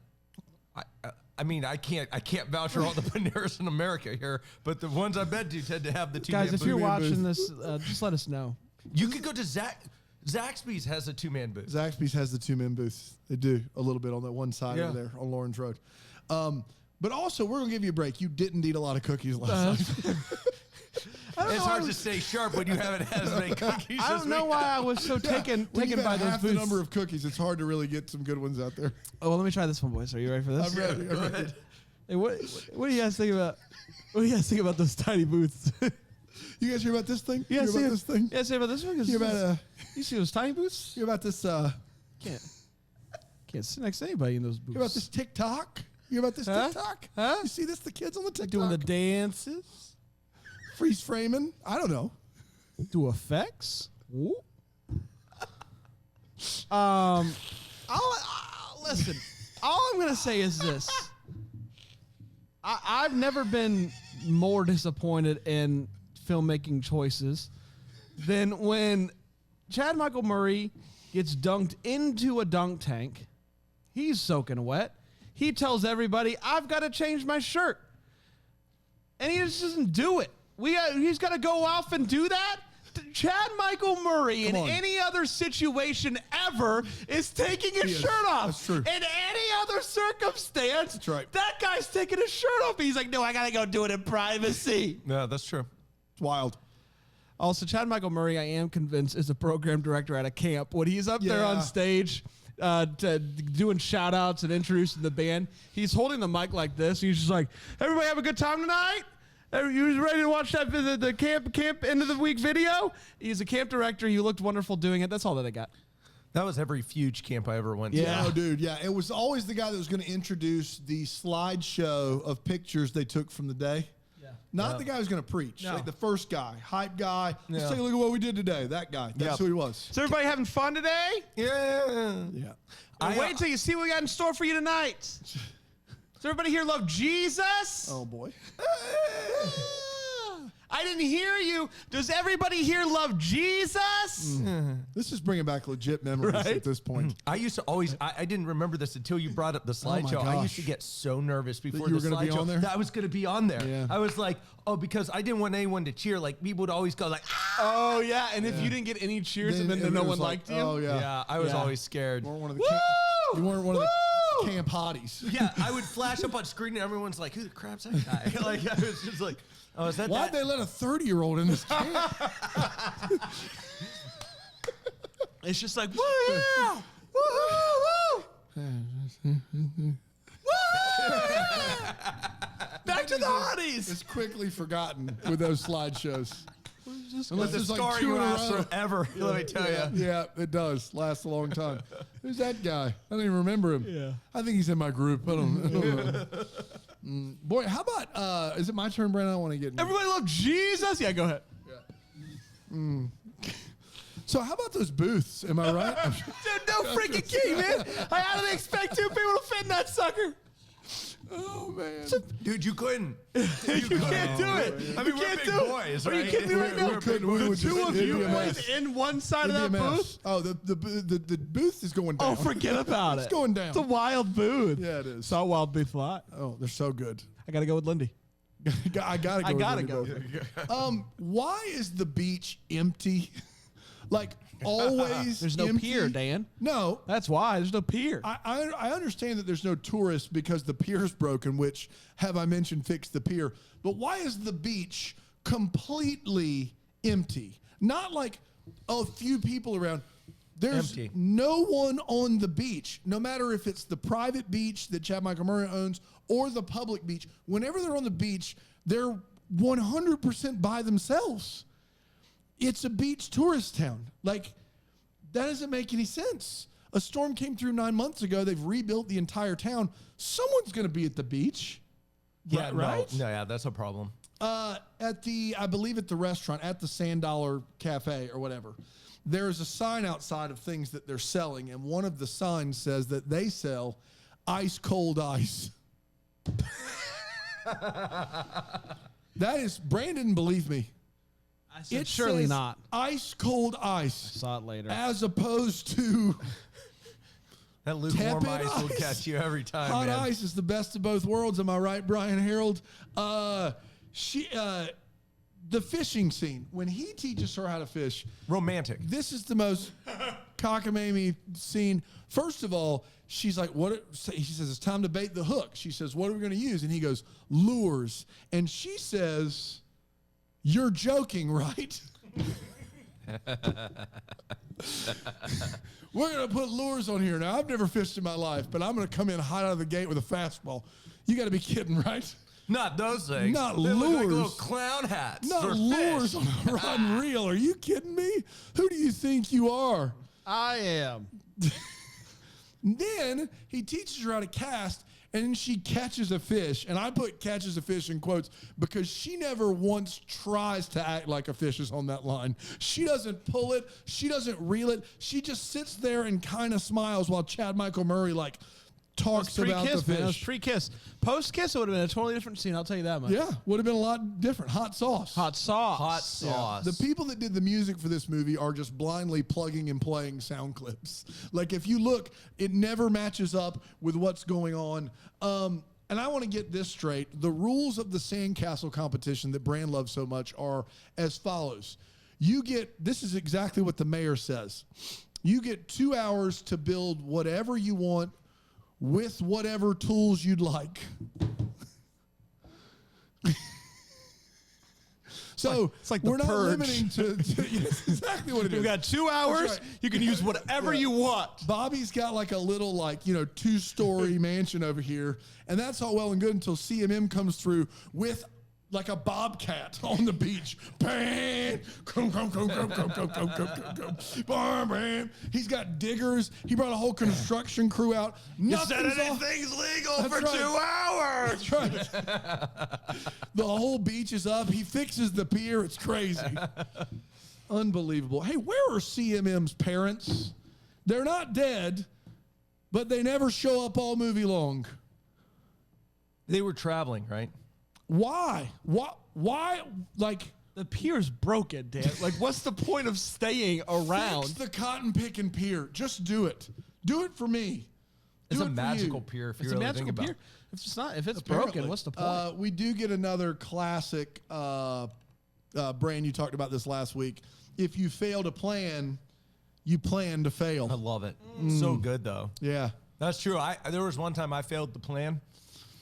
[SPEAKER 3] I mean, I can't vouch for all the Paneras in America here, but the ones I've been to tend to have the two-man
[SPEAKER 1] Guys, if
[SPEAKER 3] booth.
[SPEAKER 1] you're watching this, just let us know.
[SPEAKER 3] You could go to Zaxby's has a two-man booth.
[SPEAKER 2] Zaxby's has the two-man booth. They do a little bit on that one side
[SPEAKER 3] Yeah.
[SPEAKER 2] over there on Lawrence Road. But also, we're gonna give you a break. You didn't eat a lot of cookies last night.
[SPEAKER 3] It's hard to stay sharp when you haven't had as many cookies.
[SPEAKER 1] I don't know why I was so taken
[SPEAKER 2] When you've
[SPEAKER 1] by
[SPEAKER 2] had
[SPEAKER 1] those
[SPEAKER 2] half
[SPEAKER 1] booths.
[SPEAKER 2] the number of cookies, it's hard to really get some good ones out there.
[SPEAKER 1] Oh, well, let me try this one, boys. Are you ready for this?
[SPEAKER 2] I'm ready.
[SPEAKER 3] Go ahead.
[SPEAKER 1] Hey, what do you guys think about? What do you guys think about those tiny booths?
[SPEAKER 2] You guys hear about this thing?
[SPEAKER 1] You
[SPEAKER 2] hear
[SPEAKER 1] guys
[SPEAKER 2] about this thing?
[SPEAKER 1] You guys hear about this one? 'Cause
[SPEAKER 2] Hear about
[SPEAKER 1] you see those tiny booths?
[SPEAKER 2] hear about this?
[SPEAKER 1] Can't sit next to anybody in those booths.
[SPEAKER 2] Hear about this TikTok? You hear about this
[SPEAKER 1] Huh?
[SPEAKER 2] TikTok?
[SPEAKER 1] Huh?
[SPEAKER 2] You see this? The kids on the TikTok
[SPEAKER 1] Doing the dances,
[SPEAKER 2] freeze framing. I don't know.
[SPEAKER 1] do effects. Whoop. Listen. All I'm gonna say is this: I've never been more disappointed in filmmaking choices than when Chad Michael Murray gets dunked into a dunk tank. He's soaking wet. He tells everybody, "I've got to change my shirt," and he just doesn't do it. He's got to go off and do that. Chad Michael Murray in
[SPEAKER 2] Come on.
[SPEAKER 1] any other situation ever is taking his
[SPEAKER 2] is.
[SPEAKER 1] shirt off.
[SPEAKER 2] That's true.
[SPEAKER 1] In any other circumstance,
[SPEAKER 2] That's right.
[SPEAKER 1] that guy's taking his shirt off. He's like, "No, I got to go do it in privacy."
[SPEAKER 3] No, that's true.
[SPEAKER 2] It's wild.
[SPEAKER 1] Also, Chad Michael Murray, I am convinced, is a program director at a camp. When he's up there on
[SPEAKER 2] Yeah.
[SPEAKER 1] stage doing shout outs and introducing the band, he's holding the mic like this. He's just like, "Everybody have a good time tonight? You ready to watch that the camp end of the week video?" He's a camp director. You looked wonderful doing it. That's all that I got.
[SPEAKER 3] That was every Fuge camp I ever went to.
[SPEAKER 1] Yeah.
[SPEAKER 2] Oh, dude. Yeah. It was always the guy that was going to introduce the slideshow of pictures they took from the day.
[SPEAKER 1] Yeah.
[SPEAKER 2] Not the guy who's going to preach.
[SPEAKER 1] No.
[SPEAKER 2] Like the first guy, hype guy. Let's
[SPEAKER 3] Yeah.
[SPEAKER 2] take a look at what we did today. That guy. That's
[SPEAKER 3] Yep.
[SPEAKER 2] who he was.
[SPEAKER 1] So everybody having fun today?
[SPEAKER 3] Yeah.
[SPEAKER 2] Yeah.
[SPEAKER 1] Wait till you see what we got in store for you tonight. Does everybody here love Jesus?
[SPEAKER 2] Oh, boy.
[SPEAKER 1] I didn't hear you. Does everybody here love Jesus?
[SPEAKER 2] This is bringing back legit memories
[SPEAKER 1] Right?
[SPEAKER 2] at this point.
[SPEAKER 3] I used to always, I didn't remember this until you brought up the slideshow. I used to
[SPEAKER 2] gosh.
[SPEAKER 3] get so nervous before
[SPEAKER 2] you
[SPEAKER 3] the
[SPEAKER 2] were gonna be
[SPEAKER 3] slideshow
[SPEAKER 2] on there?
[SPEAKER 3] that I was going to be on there.
[SPEAKER 2] Yeah.
[SPEAKER 3] I was like, oh, because I didn't want anyone to cheer. Like, people would always go like, ah!
[SPEAKER 1] Oh, yeah. And if you didn't get any cheers and then
[SPEAKER 2] it
[SPEAKER 1] no
[SPEAKER 2] was
[SPEAKER 1] one
[SPEAKER 2] like,
[SPEAKER 1] liked you?
[SPEAKER 2] Oh, yeah.
[SPEAKER 3] Yeah, I was
[SPEAKER 1] Yeah.
[SPEAKER 3] always scared.
[SPEAKER 2] You weren't one of the
[SPEAKER 1] Woo!
[SPEAKER 2] you weren't one of
[SPEAKER 1] Woo!
[SPEAKER 2] the camp hotties.
[SPEAKER 3] Yeah, I would flash up on screen and everyone's like, who the crap's that guy? Like, I was just like, oh, is that
[SPEAKER 2] Why'd
[SPEAKER 3] that?
[SPEAKER 2] they let a 30-year-old in this camp?
[SPEAKER 1] It's just like, woo, yeah. Woo, woo, woo. Back to the hotties.
[SPEAKER 2] It's quickly forgotten with those slideshows. Unless
[SPEAKER 3] the
[SPEAKER 2] there's like
[SPEAKER 3] scar
[SPEAKER 2] two
[SPEAKER 3] you
[SPEAKER 2] in a
[SPEAKER 3] last
[SPEAKER 2] row.
[SPEAKER 3] forever. Let me tell you.
[SPEAKER 2] Yeah, it does. Lasts a long time. Who's that guy? I don't even remember him.
[SPEAKER 1] Yeah.
[SPEAKER 2] I think he's in my group. I don't know. Boy, how about, is it my turn, Brandon? I want to get in.
[SPEAKER 1] Everybody love Jesus? Yeah, go ahead.
[SPEAKER 2] So how about those booths? Am I right?
[SPEAKER 1] Dude, no freaking key, man. How do they expect two people to fit in that sucker?
[SPEAKER 2] Oh, man.
[SPEAKER 3] Dude, you couldn't.
[SPEAKER 1] You can't do it.
[SPEAKER 3] I mean,
[SPEAKER 1] you
[SPEAKER 3] we're
[SPEAKER 1] can't
[SPEAKER 3] big
[SPEAKER 1] do it.
[SPEAKER 3] boys,
[SPEAKER 1] Are you
[SPEAKER 3] right?
[SPEAKER 1] kidding me right now?
[SPEAKER 2] We couldn't. We would
[SPEAKER 1] The two
[SPEAKER 2] just-
[SPEAKER 1] of
[SPEAKER 2] it'd
[SPEAKER 1] you
[SPEAKER 2] be a
[SPEAKER 1] boys
[SPEAKER 2] mess.
[SPEAKER 1] in one side
[SPEAKER 2] It'd
[SPEAKER 1] of
[SPEAKER 2] be
[SPEAKER 1] that
[SPEAKER 2] a mess.
[SPEAKER 1] booth?
[SPEAKER 2] Oh, the booth is going down.
[SPEAKER 1] Oh, forget about it.
[SPEAKER 2] It's going down.
[SPEAKER 1] It's a wild booth.
[SPEAKER 2] Yeah, it is.
[SPEAKER 1] Saw a wild booth a lot.
[SPEAKER 2] Oh, they're so good.
[SPEAKER 1] I got to go with Lindy.
[SPEAKER 2] I gotta go.
[SPEAKER 1] I gotta
[SPEAKER 2] with
[SPEAKER 1] go.
[SPEAKER 2] Lindy. Why is the beach empty? Like always.
[SPEAKER 1] There's no
[SPEAKER 2] empty?
[SPEAKER 1] pier, Dan.
[SPEAKER 2] No,
[SPEAKER 1] That's why. There's no pier.
[SPEAKER 2] I understand that there's no tourists because the pier's broken, which, have I mentioned, fixed the pier. But why is the beach completely empty? Not like a few people around. There's
[SPEAKER 3] Empty.
[SPEAKER 2] no one on the beach, no matter if it's the private beach that Chad Michael Murray owns or the public beach. Whenever they're on the beach, they're 100% by themselves. It's a beach tourist town. Like, that doesn't make any sense. A storm came through 9 months ago. They've rebuilt the entire town. Someone's going to be at the beach.
[SPEAKER 3] Yeah,
[SPEAKER 2] right?
[SPEAKER 3] No, yeah, that's a problem.
[SPEAKER 2] I believe at the restaurant, at the Sand Dollar Cafe or whatever, there's a sign outside of things that they're selling, and one of the signs says that they sell ice cold ice. That is, Brandon didn't believe me.
[SPEAKER 1] I said,
[SPEAKER 2] It
[SPEAKER 1] surely
[SPEAKER 2] says
[SPEAKER 1] not.
[SPEAKER 2] Ice cold ice.
[SPEAKER 1] Saw it later.
[SPEAKER 2] As opposed to
[SPEAKER 3] That lukewarm
[SPEAKER 2] tepid
[SPEAKER 3] ice will catch you every time,
[SPEAKER 2] hot
[SPEAKER 3] man.
[SPEAKER 2] ice is the best of both worlds. Am I right, Brian Harold? The fishing scene, when he teaches her how to fish,
[SPEAKER 3] Romantic.
[SPEAKER 2] this is the most cockamamie scene. First of all, she's like, "What?" She says, "It's time to bait the hook." She says, "What are we going to use?" And he goes, "Lures." And she says, "You're joking, right?" We're going to put lures on here. Now, I've never fished in my life, but I'm going to come in hot out of the gate with a fastball. You got to be kidding, right?
[SPEAKER 3] Not those things.
[SPEAKER 2] Not
[SPEAKER 3] they look like
[SPEAKER 2] lures.
[SPEAKER 3] little clown hats.
[SPEAKER 2] Not
[SPEAKER 3] for
[SPEAKER 2] lures
[SPEAKER 3] fish.
[SPEAKER 2] on a rod and reel. Are you kidding me? Who do you think you are?
[SPEAKER 1] I am.
[SPEAKER 2] Then he teaches her how to cast, and then she catches a fish. And I put catches a fish in quotes because she never once tries to act like a fish is on that line. She doesn't pull it. She doesn't reel it. She just sits there and kind of smiles while Chad Michael Murray talks about the
[SPEAKER 1] Pre-kiss, man. It was
[SPEAKER 2] fish.
[SPEAKER 1] pre-kiss. Post-kiss, it would have been a totally different scene. I'll tell you that much.
[SPEAKER 2] Yeah, would have been a lot different. Hot sauce.
[SPEAKER 1] Hot sauce.
[SPEAKER 3] Hot sauce.
[SPEAKER 2] The people that did the music for this movie are just blindly plugging and playing sound clips. Like, if you look, it never matches up with what's going on. And I want to get this straight. The rules of the sandcastle competition that Brand loves so much are as follows. This is exactly what the mayor says. You get 2 hours to build whatever you want with whatever tools you'd like. So
[SPEAKER 1] it's like
[SPEAKER 2] we're
[SPEAKER 1] the
[SPEAKER 2] not
[SPEAKER 1] Purge.
[SPEAKER 2] limiting to yes, exactly what it is.
[SPEAKER 1] You've got 2 hours.
[SPEAKER 2] right.
[SPEAKER 1] You can use whatever you want.
[SPEAKER 2] Bobby's got like a little 2-story mansion over here, and that's all well and good until CMM comes through with like a bobcat on the beach. Bam! Come. Bam, bam. He's got diggers. He brought a whole construction crew out. Nothing's
[SPEAKER 3] anything's legal
[SPEAKER 2] That's
[SPEAKER 3] for
[SPEAKER 2] right.
[SPEAKER 3] 2 hours.
[SPEAKER 2] That's right. The whole beach is up. He fixes the pier. It's crazy. Unbelievable. Hey, where are CMM's parents? They're not dead, but they never show up all movie long.
[SPEAKER 3] They were traveling, right?
[SPEAKER 2] Why? Why? Like,
[SPEAKER 1] The pier's broken, Dan. Like, what's the point of staying
[SPEAKER 2] fix
[SPEAKER 1] around?
[SPEAKER 2] the cotton picking pier. Just do it. Do it for me.
[SPEAKER 3] It's
[SPEAKER 2] Do
[SPEAKER 3] a
[SPEAKER 2] it for
[SPEAKER 3] magical
[SPEAKER 2] you.
[SPEAKER 3] pier if
[SPEAKER 1] It's
[SPEAKER 3] you
[SPEAKER 1] a
[SPEAKER 3] really think
[SPEAKER 1] magical
[SPEAKER 3] about
[SPEAKER 1] pier.
[SPEAKER 3] it.
[SPEAKER 1] If it's
[SPEAKER 2] Apparently.
[SPEAKER 1] broken, what's the point?
[SPEAKER 2] We do get another classic. Brand, you talked about this last week. If you fail to plan, you plan to
[SPEAKER 3] I
[SPEAKER 2] fail.
[SPEAKER 3] love it. So good, though.
[SPEAKER 2] Yeah.
[SPEAKER 3] That's true. There was one time I failed the plan.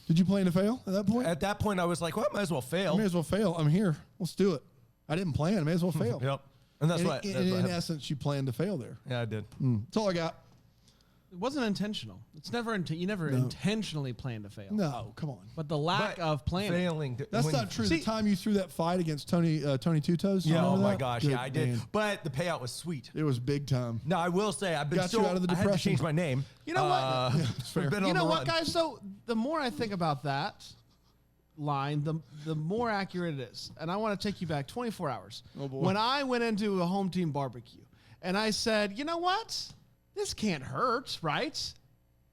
[SPEAKER 2] Did you plan to fail at that point?
[SPEAKER 3] At that point, I was like, well, I might as well fail.
[SPEAKER 2] I may as well fail. I'm here. Let's do it. I didn't plan. I may as well fail.
[SPEAKER 3] Yep. And that's
[SPEAKER 2] In,
[SPEAKER 3] what.
[SPEAKER 2] in,
[SPEAKER 3] that's what
[SPEAKER 2] in
[SPEAKER 3] happened.
[SPEAKER 2] essence, you planned to fail there.
[SPEAKER 3] Yeah, I did.
[SPEAKER 2] That's all I got.
[SPEAKER 1] It wasn't intentional. It's never. You never intentionally plan to fail.
[SPEAKER 2] No, come on.
[SPEAKER 1] But the lack
[SPEAKER 3] But
[SPEAKER 1] of planning.
[SPEAKER 3] Failing.
[SPEAKER 2] That's not true. The time you threw that fight against Tony Two Toes.
[SPEAKER 3] Yeah. Oh
[SPEAKER 2] remember
[SPEAKER 3] my
[SPEAKER 2] that?
[SPEAKER 3] gosh.
[SPEAKER 2] Good
[SPEAKER 3] Yeah, I did.
[SPEAKER 2] man.
[SPEAKER 3] But the payout was sweet.
[SPEAKER 2] It was big time.
[SPEAKER 3] Now I will say I've been
[SPEAKER 2] Got you
[SPEAKER 3] still.
[SPEAKER 2] out of the
[SPEAKER 3] I had to
[SPEAKER 2] depression.
[SPEAKER 3] change my name.
[SPEAKER 1] You know what?
[SPEAKER 2] fair.
[SPEAKER 3] Been
[SPEAKER 1] You
[SPEAKER 3] on
[SPEAKER 1] know
[SPEAKER 3] the
[SPEAKER 1] what,
[SPEAKER 3] run.
[SPEAKER 1] guys? So the more I think about that line, the more accurate it is. And I want to take you back 24 hours.
[SPEAKER 2] Oh, boy.
[SPEAKER 1] When I went into a home team barbecue and I said, you know what? This can't hurt, right?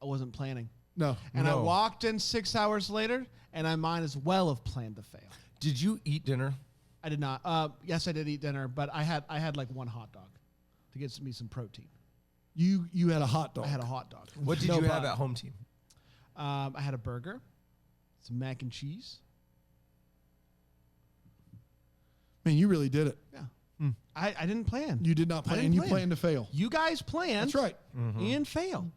[SPEAKER 1] I wasn't planning.
[SPEAKER 2] No.
[SPEAKER 1] And I
[SPEAKER 3] No.
[SPEAKER 1] walked in 6 hours later and I might as well have planned to fail.
[SPEAKER 3] Did you eat dinner?
[SPEAKER 1] I did not. Yes, I did eat dinner, but I had like one hot dog to get me some protein.
[SPEAKER 2] You had a hot dog.
[SPEAKER 1] I had a hot dog.
[SPEAKER 3] What did
[SPEAKER 1] No
[SPEAKER 3] you have
[SPEAKER 1] bun.
[SPEAKER 3] at home team?
[SPEAKER 1] I had a burger, some mac and cheese.
[SPEAKER 2] Man, you really did it.
[SPEAKER 1] Yeah. I didn't plan.
[SPEAKER 2] You did not
[SPEAKER 1] I
[SPEAKER 2] plan.
[SPEAKER 1] didn't
[SPEAKER 2] And you
[SPEAKER 1] plan.
[SPEAKER 2] planned to fail.
[SPEAKER 1] You guys planned.
[SPEAKER 2] That's right.
[SPEAKER 1] And fail.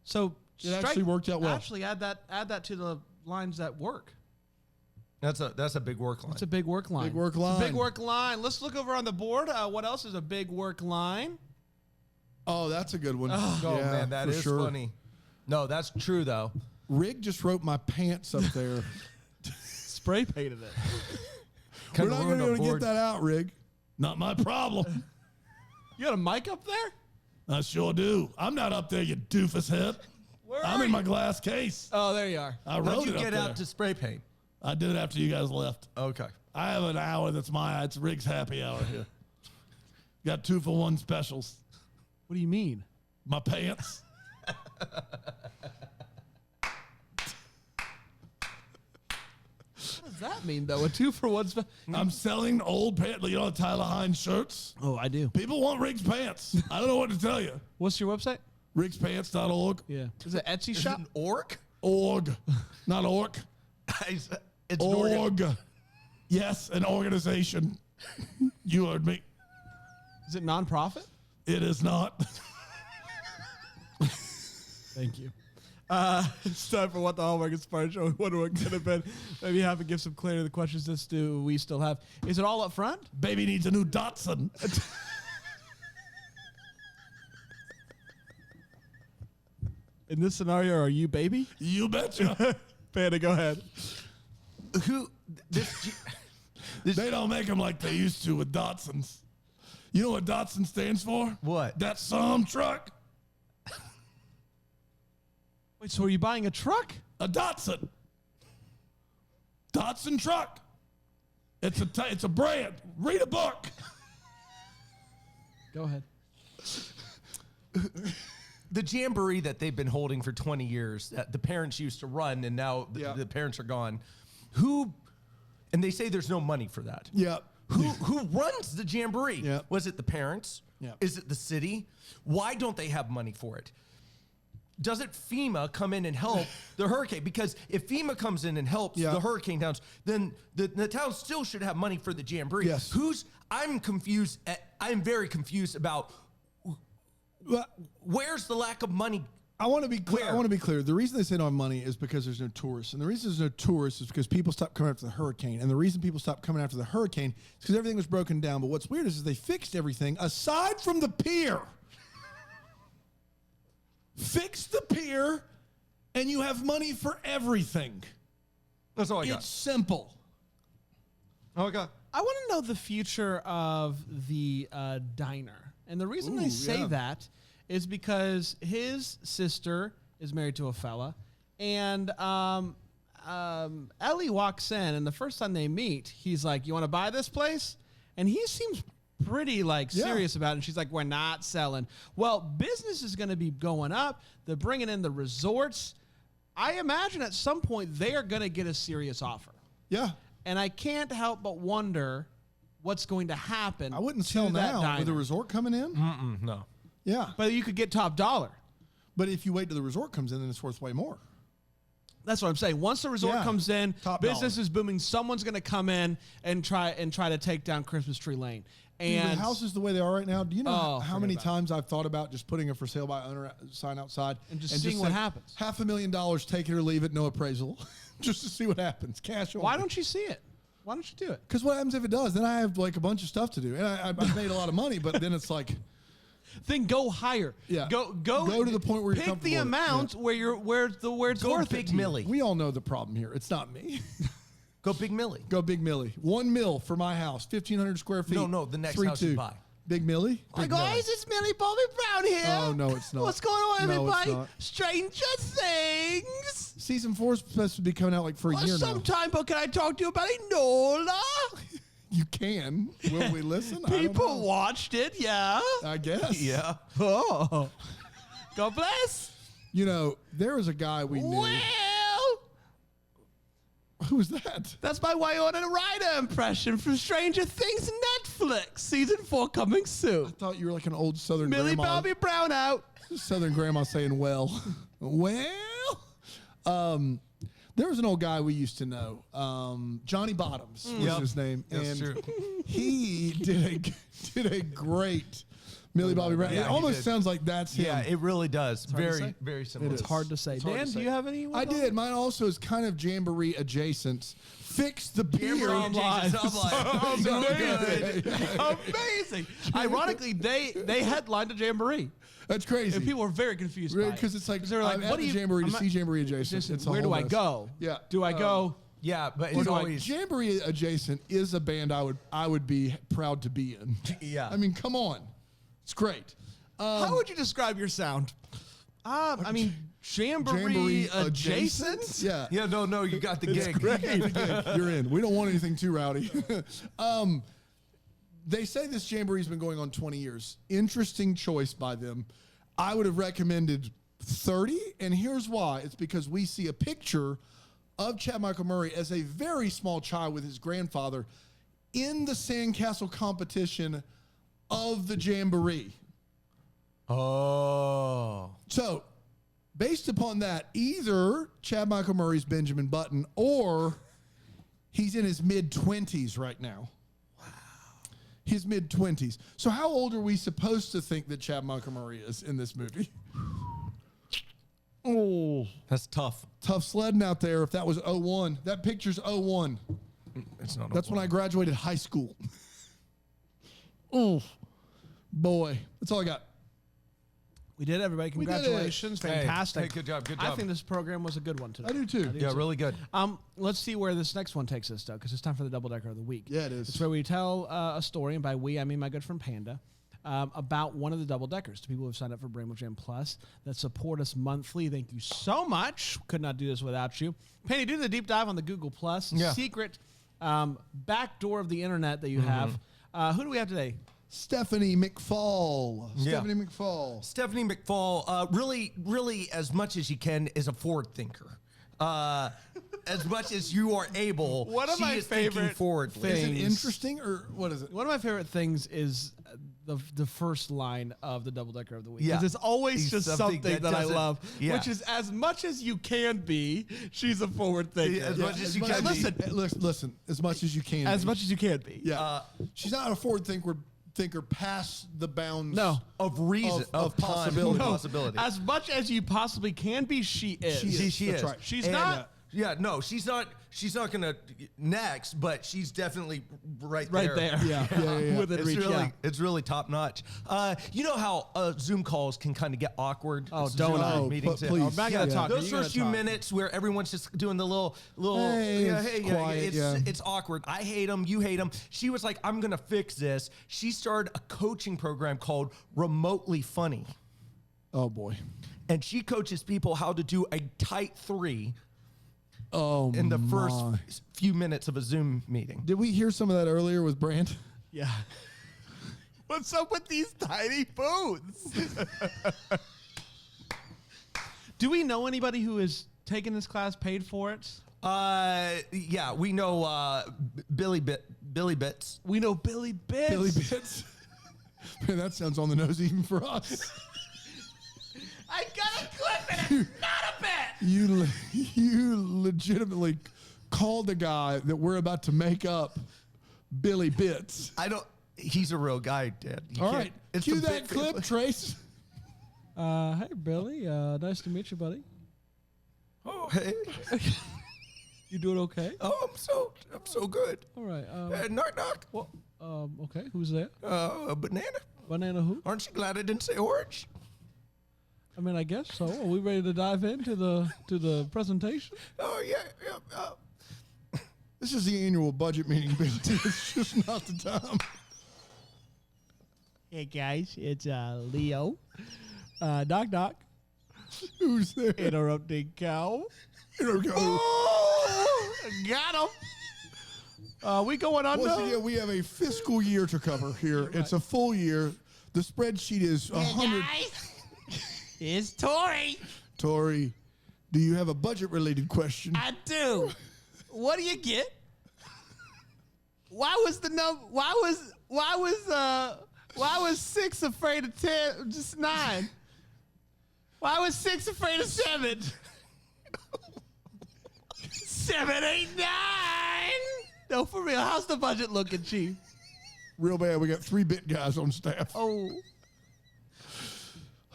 [SPEAKER 1] So
[SPEAKER 2] It actually worked out well.
[SPEAKER 1] Actually, add that to the lines that work.
[SPEAKER 3] That's a big work line.
[SPEAKER 1] It's a big work line.
[SPEAKER 2] Big work
[SPEAKER 1] It's a
[SPEAKER 2] line.
[SPEAKER 1] big work line. Let's look over on the board. What else is a big work line?
[SPEAKER 2] Oh, that's a good one.
[SPEAKER 3] Oh
[SPEAKER 2] Yeah,
[SPEAKER 3] man, that
[SPEAKER 2] for
[SPEAKER 3] is
[SPEAKER 2] sure.
[SPEAKER 3] funny. No, that's true though.
[SPEAKER 2] Rick just wrote my pants up there.
[SPEAKER 1] spray painted it.
[SPEAKER 2] We're not going to be able to get that out, Rig. Not my problem.
[SPEAKER 1] You got a mic up there?
[SPEAKER 2] I sure do. I'm not up there, you doofus head. I'm in my glass case.
[SPEAKER 1] Oh, there you are.
[SPEAKER 2] I wrote
[SPEAKER 3] How'd you
[SPEAKER 2] it up
[SPEAKER 3] get
[SPEAKER 2] there.
[SPEAKER 3] out to spray paint?
[SPEAKER 2] I did it after you guys left.
[SPEAKER 3] Okay.
[SPEAKER 2] I have an hour that's it's Rig's happy hour here. Got 2-for-1 specials.
[SPEAKER 1] What do you mean?
[SPEAKER 2] My pants.
[SPEAKER 1] What does that mean, though? A 2-for-1
[SPEAKER 2] I'm selling old pants. You know the Tyler Hines shirts?
[SPEAKER 1] Oh, I do.
[SPEAKER 2] People want Rig's pants. I don't know what to tell you.
[SPEAKER 1] What's your website?
[SPEAKER 2] RigsPants.org.
[SPEAKER 1] Yeah. Is it Etsy shop?
[SPEAKER 3] An orc?
[SPEAKER 2] Org. Not orc.
[SPEAKER 3] It's an organ.
[SPEAKER 2] Org. Yes, an organization. You heard me.
[SPEAKER 1] Is it nonprofit?
[SPEAKER 2] It is not.
[SPEAKER 1] Thank you. It's time for What the Hallmark Inspired Show. What could have been? Maybe have to give some clarity to the questions this do we still have. Is it all up front?
[SPEAKER 2] Baby needs a new Datsun.
[SPEAKER 1] In this scenario, are you baby?
[SPEAKER 2] You betcha.
[SPEAKER 1] Panda, go ahead.
[SPEAKER 2] They don't make them like they used to with Datsuns. You know what Datsun stands for?
[SPEAKER 3] What?
[SPEAKER 2] That's some truck.
[SPEAKER 1] Wait, so are you buying a truck?
[SPEAKER 2] A Datsun. Datsun truck. It's a brand. Read a book.
[SPEAKER 1] Go ahead.
[SPEAKER 3] The jamboree that they've been holding for 20 years that the parents used to run and now the parents are gone. And they say there's no money for that.
[SPEAKER 2] Yep.
[SPEAKER 3] Who runs the jamboree?
[SPEAKER 2] Yep.
[SPEAKER 3] Was it the parents?
[SPEAKER 2] Yep.
[SPEAKER 3] Is it the city? Why don't they have money for it? Doesn't FEMA come in and help the hurricane? Because if FEMA comes in and helps the hurricane towns, then the town still should have money for the jamboree.
[SPEAKER 2] Yes.
[SPEAKER 3] I'm confused. I'm very confused about where's the lack of money.
[SPEAKER 2] I want to be clear. I want to be clear. The reason they say don't have money is because there's no tourists, and the reason there's no tourists is because people stopped coming after the hurricane. And the reason people stopped coming after the hurricane is because everything was broken down. But what's weird is they fixed everything aside from the pier. Fix the pier, and you have money for everything.
[SPEAKER 3] That's all I got.
[SPEAKER 2] It's simple.
[SPEAKER 3] Okay.
[SPEAKER 1] I want to know the future of the diner. And the reason I say that is because his sister is married to a fella, and Ellie walks in, and the first time they meet, he's like, "You want to buy this place?" And he seems pretty serious about it. And she's like, "We're not selling." Well, business is going to be going up. They're bringing in the resorts. I imagine at some point they are going to get a serious offer.
[SPEAKER 2] Yeah.
[SPEAKER 1] And I can't help but wonder what's going to happen.
[SPEAKER 2] I wouldn't
[SPEAKER 1] to
[SPEAKER 2] sell
[SPEAKER 1] that
[SPEAKER 2] now
[SPEAKER 1] diner.
[SPEAKER 2] with the resort coming in.
[SPEAKER 3] No.
[SPEAKER 2] Yeah.
[SPEAKER 1] But you could get top dollar.
[SPEAKER 2] But if you wait till the resort comes in, then it's worth way more.
[SPEAKER 1] That's what I'm saying. Once the resort comes in,
[SPEAKER 2] Top
[SPEAKER 1] business
[SPEAKER 2] dollar.
[SPEAKER 1] is booming. Someone's going to come in and try to take down Christmas Tree Lane. And
[SPEAKER 2] the houses the way they are right now, do you know how
[SPEAKER 1] forget
[SPEAKER 2] many
[SPEAKER 1] about
[SPEAKER 2] times I've thought about just putting a for sale by owner sign outside
[SPEAKER 1] And just seeing what
[SPEAKER 2] say,
[SPEAKER 1] happens.
[SPEAKER 2] $500,000, take it or leave it, no appraisal, just to see what happens. Cash on.
[SPEAKER 1] why don't you see it? Why don't you do it?
[SPEAKER 2] Because what happens if it does? Then I have like a bunch of stuff to do, and I've made a lot of money, but then it's like,
[SPEAKER 1] Then go higher.
[SPEAKER 2] Yeah.
[SPEAKER 1] Go
[SPEAKER 2] to the point where you're
[SPEAKER 1] pick the
[SPEAKER 2] comfortable with it.
[SPEAKER 1] amount where it's
[SPEAKER 3] Go
[SPEAKER 1] worth
[SPEAKER 3] Big
[SPEAKER 1] it to you.
[SPEAKER 3] Millie.
[SPEAKER 2] we all know the problem here. It's not me.
[SPEAKER 3] Go Big Millie.
[SPEAKER 2] Go Big Millie. 1 mil for my house, 1,500 square feet.
[SPEAKER 3] No, the next house you buy.
[SPEAKER 2] Big Millie.
[SPEAKER 1] Hi guys, it's Millie Bobby Brown here.
[SPEAKER 2] Oh, no, it's not.
[SPEAKER 1] What's going on,
[SPEAKER 2] No, it's
[SPEAKER 1] everybody?
[SPEAKER 2] not.
[SPEAKER 1] Stranger Things.
[SPEAKER 2] Season 4 is supposed to be coming out like for a year now.
[SPEAKER 1] Sometime, but can I talk to you about Enola?
[SPEAKER 2] You can. Will we listen? I don't
[SPEAKER 1] People
[SPEAKER 2] know.
[SPEAKER 1] watched it, yeah.
[SPEAKER 2] I guess.
[SPEAKER 3] Yeah.
[SPEAKER 1] Oh. God bless.
[SPEAKER 2] You know, there was a guy we knew.
[SPEAKER 1] Well,
[SPEAKER 2] Who's that?
[SPEAKER 1] that's my Winona Ryder impression from Stranger Things Netflix. Season 4 coming
[SPEAKER 2] I
[SPEAKER 1] soon.
[SPEAKER 2] thought you were like an old Southern
[SPEAKER 1] Millie
[SPEAKER 2] grandma.
[SPEAKER 1] Bobby Brown out.
[SPEAKER 2] Southern grandma saying, well. There was an old guy we used to know. Johnny Bottoms was
[SPEAKER 3] Yep.
[SPEAKER 2] his name.
[SPEAKER 3] That's
[SPEAKER 2] and
[SPEAKER 3] true.
[SPEAKER 2] he did a great Millie Bobby Brown.
[SPEAKER 3] Yeah,
[SPEAKER 2] It
[SPEAKER 3] he
[SPEAKER 2] almost
[SPEAKER 3] did.
[SPEAKER 2] sounds like that's him.
[SPEAKER 3] Yeah, it really does.
[SPEAKER 1] hard to
[SPEAKER 3] Very,
[SPEAKER 1] say.
[SPEAKER 3] very similar.
[SPEAKER 1] It's hard to say.
[SPEAKER 2] hard
[SPEAKER 1] Dan,
[SPEAKER 2] to
[SPEAKER 1] do
[SPEAKER 2] say.
[SPEAKER 1] you have any?
[SPEAKER 2] I did. Mine also is kind of Jamboree adjacent. Fix the beer.
[SPEAKER 3] Jamboree adjacent. I'm like, so good.
[SPEAKER 1] Amazing. Ironically, they headlined a Jamboree.
[SPEAKER 2] That's crazy.
[SPEAKER 1] And people were very confused by it.
[SPEAKER 2] Because it's like,
[SPEAKER 1] they were like,
[SPEAKER 2] I'm
[SPEAKER 1] what
[SPEAKER 2] at
[SPEAKER 1] do
[SPEAKER 2] the
[SPEAKER 1] you,
[SPEAKER 2] Jamboree
[SPEAKER 1] I'm
[SPEAKER 2] to
[SPEAKER 1] not-
[SPEAKER 2] see Jamboree adjacent.
[SPEAKER 1] Jason,
[SPEAKER 2] It's a
[SPEAKER 1] where do
[SPEAKER 2] whole
[SPEAKER 1] I
[SPEAKER 2] mess.
[SPEAKER 1] go?
[SPEAKER 2] Yeah.
[SPEAKER 1] Do I go
[SPEAKER 3] Yeah, but
[SPEAKER 2] Or
[SPEAKER 3] it's
[SPEAKER 2] like
[SPEAKER 3] always
[SPEAKER 2] Jamboree Adjacent is a band I would be proud to be in.
[SPEAKER 3] Yeah.
[SPEAKER 2] I mean, come on, it's great.
[SPEAKER 1] How would you describe your sound? I mean, Jamboree adjacent?
[SPEAKER 2] Yeah.
[SPEAKER 3] Yeah, no, you got the gig.
[SPEAKER 2] You're in. We don't want anything too rowdy. They say this Jamboree's been going on 20 years. Interesting choice by them. I would have recommended 30, and here's why. It's because we see a picture of Chad Michael Murray as a very small child with his grandfather in the sandcastle competition of the Jamboree.
[SPEAKER 3] Oh.
[SPEAKER 2] So, based upon that, either Chad Michael Murray's Benjamin Button or he's in his mid-20s right now. Wow. His mid-20s. So how old are we supposed to think that Chad Michael Murray is in this movie? Oh.
[SPEAKER 3] That's tough.
[SPEAKER 2] Tough sledding out there if that was 01. That picture's 01.
[SPEAKER 3] It's not.
[SPEAKER 2] That's when I graduated high school. Oh, boy. That's all I got.
[SPEAKER 1] We did, everybody.
[SPEAKER 2] We did it.
[SPEAKER 1] Congratulations. Fantastic.
[SPEAKER 3] Hey, good job.
[SPEAKER 1] I think this program was a good one today.
[SPEAKER 2] I do too.
[SPEAKER 3] Yeah, really good.
[SPEAKER 1] Let's see where this next one takes us, though, because it's time for the double decker of the week.
[SPEAKER 2] Yeah, it is.
[SPEAKER 1] It's where we tell a story, and by we, I mean my good friend Panda, about one of the double deckers to people who have signed up for Brainwave Jam Plus that support us monthly. Thank you so much. Could not do this without you. Panda, do the deep dive on the Google Plus secret back door of the internet that you have. Who do we have today?
[SPEAKER 2] Stephanie McFall.
[SPEAKER 3] Yeah.
[SPEAKER 2] Stephanie
[SPEAKER 3] McFall, really, as much as you can, is a forward thinker. As much as you are able,
[SPEAKER 1] One of
[SPEAKER 3] she
[SPEAKER 1] my
[SPEAKER 3] is thinking
[SPEAKER 1] favorite
[SPEAKER 3] forwardly.
[SPEAKER 2] Is it interesting or what is it?
[SPEAKER 1] One of my favorite things is the first line of the double decker of the week.
[SPEAKER 3] Yeah.
[SPEAKER 1] 'Cause it's always
[SPEAKER 3] It's
[SPEAKER 1] just
[SPEAKER 3] something
[SPEAKER 1] something
[SPEAKER 3] that
[SPEAKER 1] that I
[SPEAKER 3] doesn't-
[SPEAKER 1] love,
[SPEAKER 3] yeah.
[SPEAKER 1] which is as much as you can be, she's a forward thinker.
[SPEAKER 3] Yeah, as much as you can be.
[SPEAKER 2] Listen, as much as you can.
[SPEAKER 1] As
[SPEAKER 2] be.
[SPEAKER 1] much as you can be.
[SPEAKER 2] Yeah. She's not a forward thinker past the bounds.
[SPEAKER 1] No.
[SPEAKER 3] Of reason,
[SPEAKER 2] Of
[SPEAKER 3] time,
[SPEAKER 2] possibility.
[SPEAKER 3] of possibility.
[SPEAKER 1] As much as you possibly can be, she is.
[SPEAKER 3] She
[SPEAKER 2] That's
[SPEAKER 3] is.
[SPEAKER 2] right.
[SPEAKER 1] She's
[SPEAKER 3] And,
[SPEAKER 1] not.
[SPEAKER 3] Yeah, no, she's not. She's not gonna next, but she's definitely right
[SPEAKER 1] Right there.
[SPEAKER 2] Yeah.
[SPEAKER 1] Within
[SPEAKER 3] It's
[SPEAKER 1] reach.
[SPEAKER 3] really,
[SPEAKER 1] Yeah.
[SPEAKER 3] it's really top notch. You know how Zoom calls can kind of get awkward.
[SPEAKER 1] Oh,
[SPEAKER 3] Zoom
[SPEAKER 1] don't I?
[SPEAKER 3] meetings.
[SPEAKER 2] Please.
[SPEAKER 1] I'm not gonna talk.
[SPEAKER 3] Those
[SPEAKER 1] You're
[SPEAKER 3] first
[SPEAKER 1] gonna
[SPEAKER 3] few
[SPEAKER 1] talk.
[SPEAKER 3] minutes where everyone's just doing the little,
[SPEAKER 2] Hey, it's quiet,
[SPEAKER 3] it's awkward. I hate them. You hate them. She was like, I'm gonna fix this. She started a coaching program called Remotely Funny,
[SPEAKER 2] Oh boy.
[SPEAKER 3] and she coaches people how to do a tight three
[SPEAKER 2] Oh.
[SPEAKER 3] in the
[SPEAKER 2] my.
[SPEAKER 3] first few minutes of a Zoom meeting.
[SPEAKER 2] Did we hear some of that earlier with Brand?
[SPEAKER 1] Yeah. What's up with these tiny booths? Do we know anybody who has taken this class, paid for it?
[SPEAKER 3] Yeah, we know Billy Bits.
[SPEAKER 1] We know Billy Bits.
[SPEAKER 2] Billy Bits. Man, that sounds on the nose even for us.
[SPEAKER 4] I got a clip and it's not a bit.
[SPEAKER 2] You legitimately called the guy that we're about to make up Billy Bits.
[SPEAKER 3] He's a real guy, Dad. You
[SPEAKER 2] All
[SPEAKER 3] can't-
[SPEAKER 2] right,
[SPEAKER 3] it's
[SPEAKER 2] cue
[SPEAKER 3] the
[SPEAKER 2] that
[SPEAKER 3] big-
[SPEAKER 2] clip, Trace.
[SPEAKER 1] Hey, Billy. Nice to meet you, buddy.
[SPEAKER 3] Oh, hey.
[SPEAKER 1] You doing okay?
[SPEAKER 3] Oh, I'm so good.
[SPEAKER 1] All right.
[SPEAKER 3] Knock knock.
[SPEAKER 1] Well, okay. Who's there?
[SPEAKER 3] A banana.
[SPEAKER 1] Banana who?
[SPEAKER 3] Aren't you glad I didn't say orange?
[SPEAKER 1] I mean, I guess so. Are we ready to dive into the presentation?
[SPEAKER 3] Oh yeah.
[SPEAKER 2] This is the annual budget meeting, Billy. It's just not the time.
[SPEAKER 1] Hey guys, it's Leo. Knock knock.
[SPEAKER 2] Who's there?
[SPEAKER 1] Interrupting cow.
[SPEAKER 2] Here we go.
[SPEAKER 1] Oh, got him. We going on
[SPEAKER 2] Once
[SPEAKER 1] now?
[SPEAKER 2] again, we have a fiscal year to cover here. It's a full year. The spreadsheet is 100.
[SPEAKER 4] Guys, it's Tori.
[SPEAKER 2] Tori, do you have a budget-related question?
[SPEAKER 4] I do. What do you get? Why was the number? Why was 6 afraid of 10? Just 9. Why was 6 afraid of 7? 7, 8, 9. No, for real. How's the budget looking, Chief?
[SPEAKER 2] Real bad. We got 3-bit guys on staff.
[SPEAKER 1] Oh.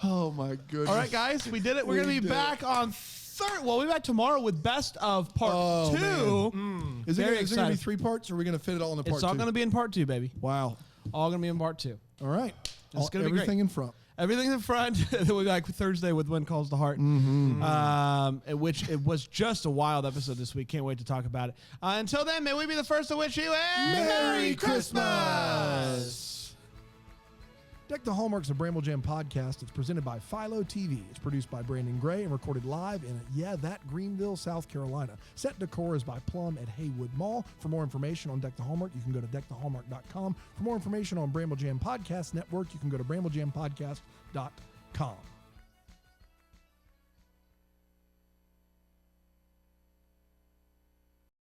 [SPEAKER 2] Oh my goodness.
[SPEAKER 1] All right, guys, we did it. We're
[SPEAKER 2] We
[SPEAKER 1] going to be
[SPEAKER 2] did
[SPEAKER 1] back on we'll be back tomorrow with best of part
[SPEAKER 2] Oh,
[SPEAKER 1] 2.
[SPEAKER 2] man. Is
[SPEAKER 1] Very
[SPEAKER 2] it going to be
[SPEAKER 1] excited.
[SPEAKER 2] 3 parts, or are we going to fit it all in the part
[SPEAKER 1] It's all
[SPEAKER 2] 2?
[SPEAKER 1] going to be in part 2, baby.
[SPEAKER 2] Wow.
[SPEAKER 1] All going to be in part 2.
[SPEAKER 2] All right.
[SPEAKER 1] It's gonna be great.
[SPEAKER 2] everything in front.
[SPEAKER 1] Everything's in front. Then we got Thursday with When Calls the Heart, which it was just a wild episode this week. Can't wait to talk about it. Until then, may we be the first to wish you a
[SPEAKER 2] Merry Christmas! Deck the Hallmark's a Bramble Jam podcast. It's presented by Philo TV. It's produced by Brandon Gray and recorded live in, Greenville, South Carolina. Set decor is by Plum at Haywood Mall. For more information on Deck the Hallmark, you can go to deckthehallmark.com. For more information on Bramble Jam Podcast Network, you can go to bramblejamPodcast.com.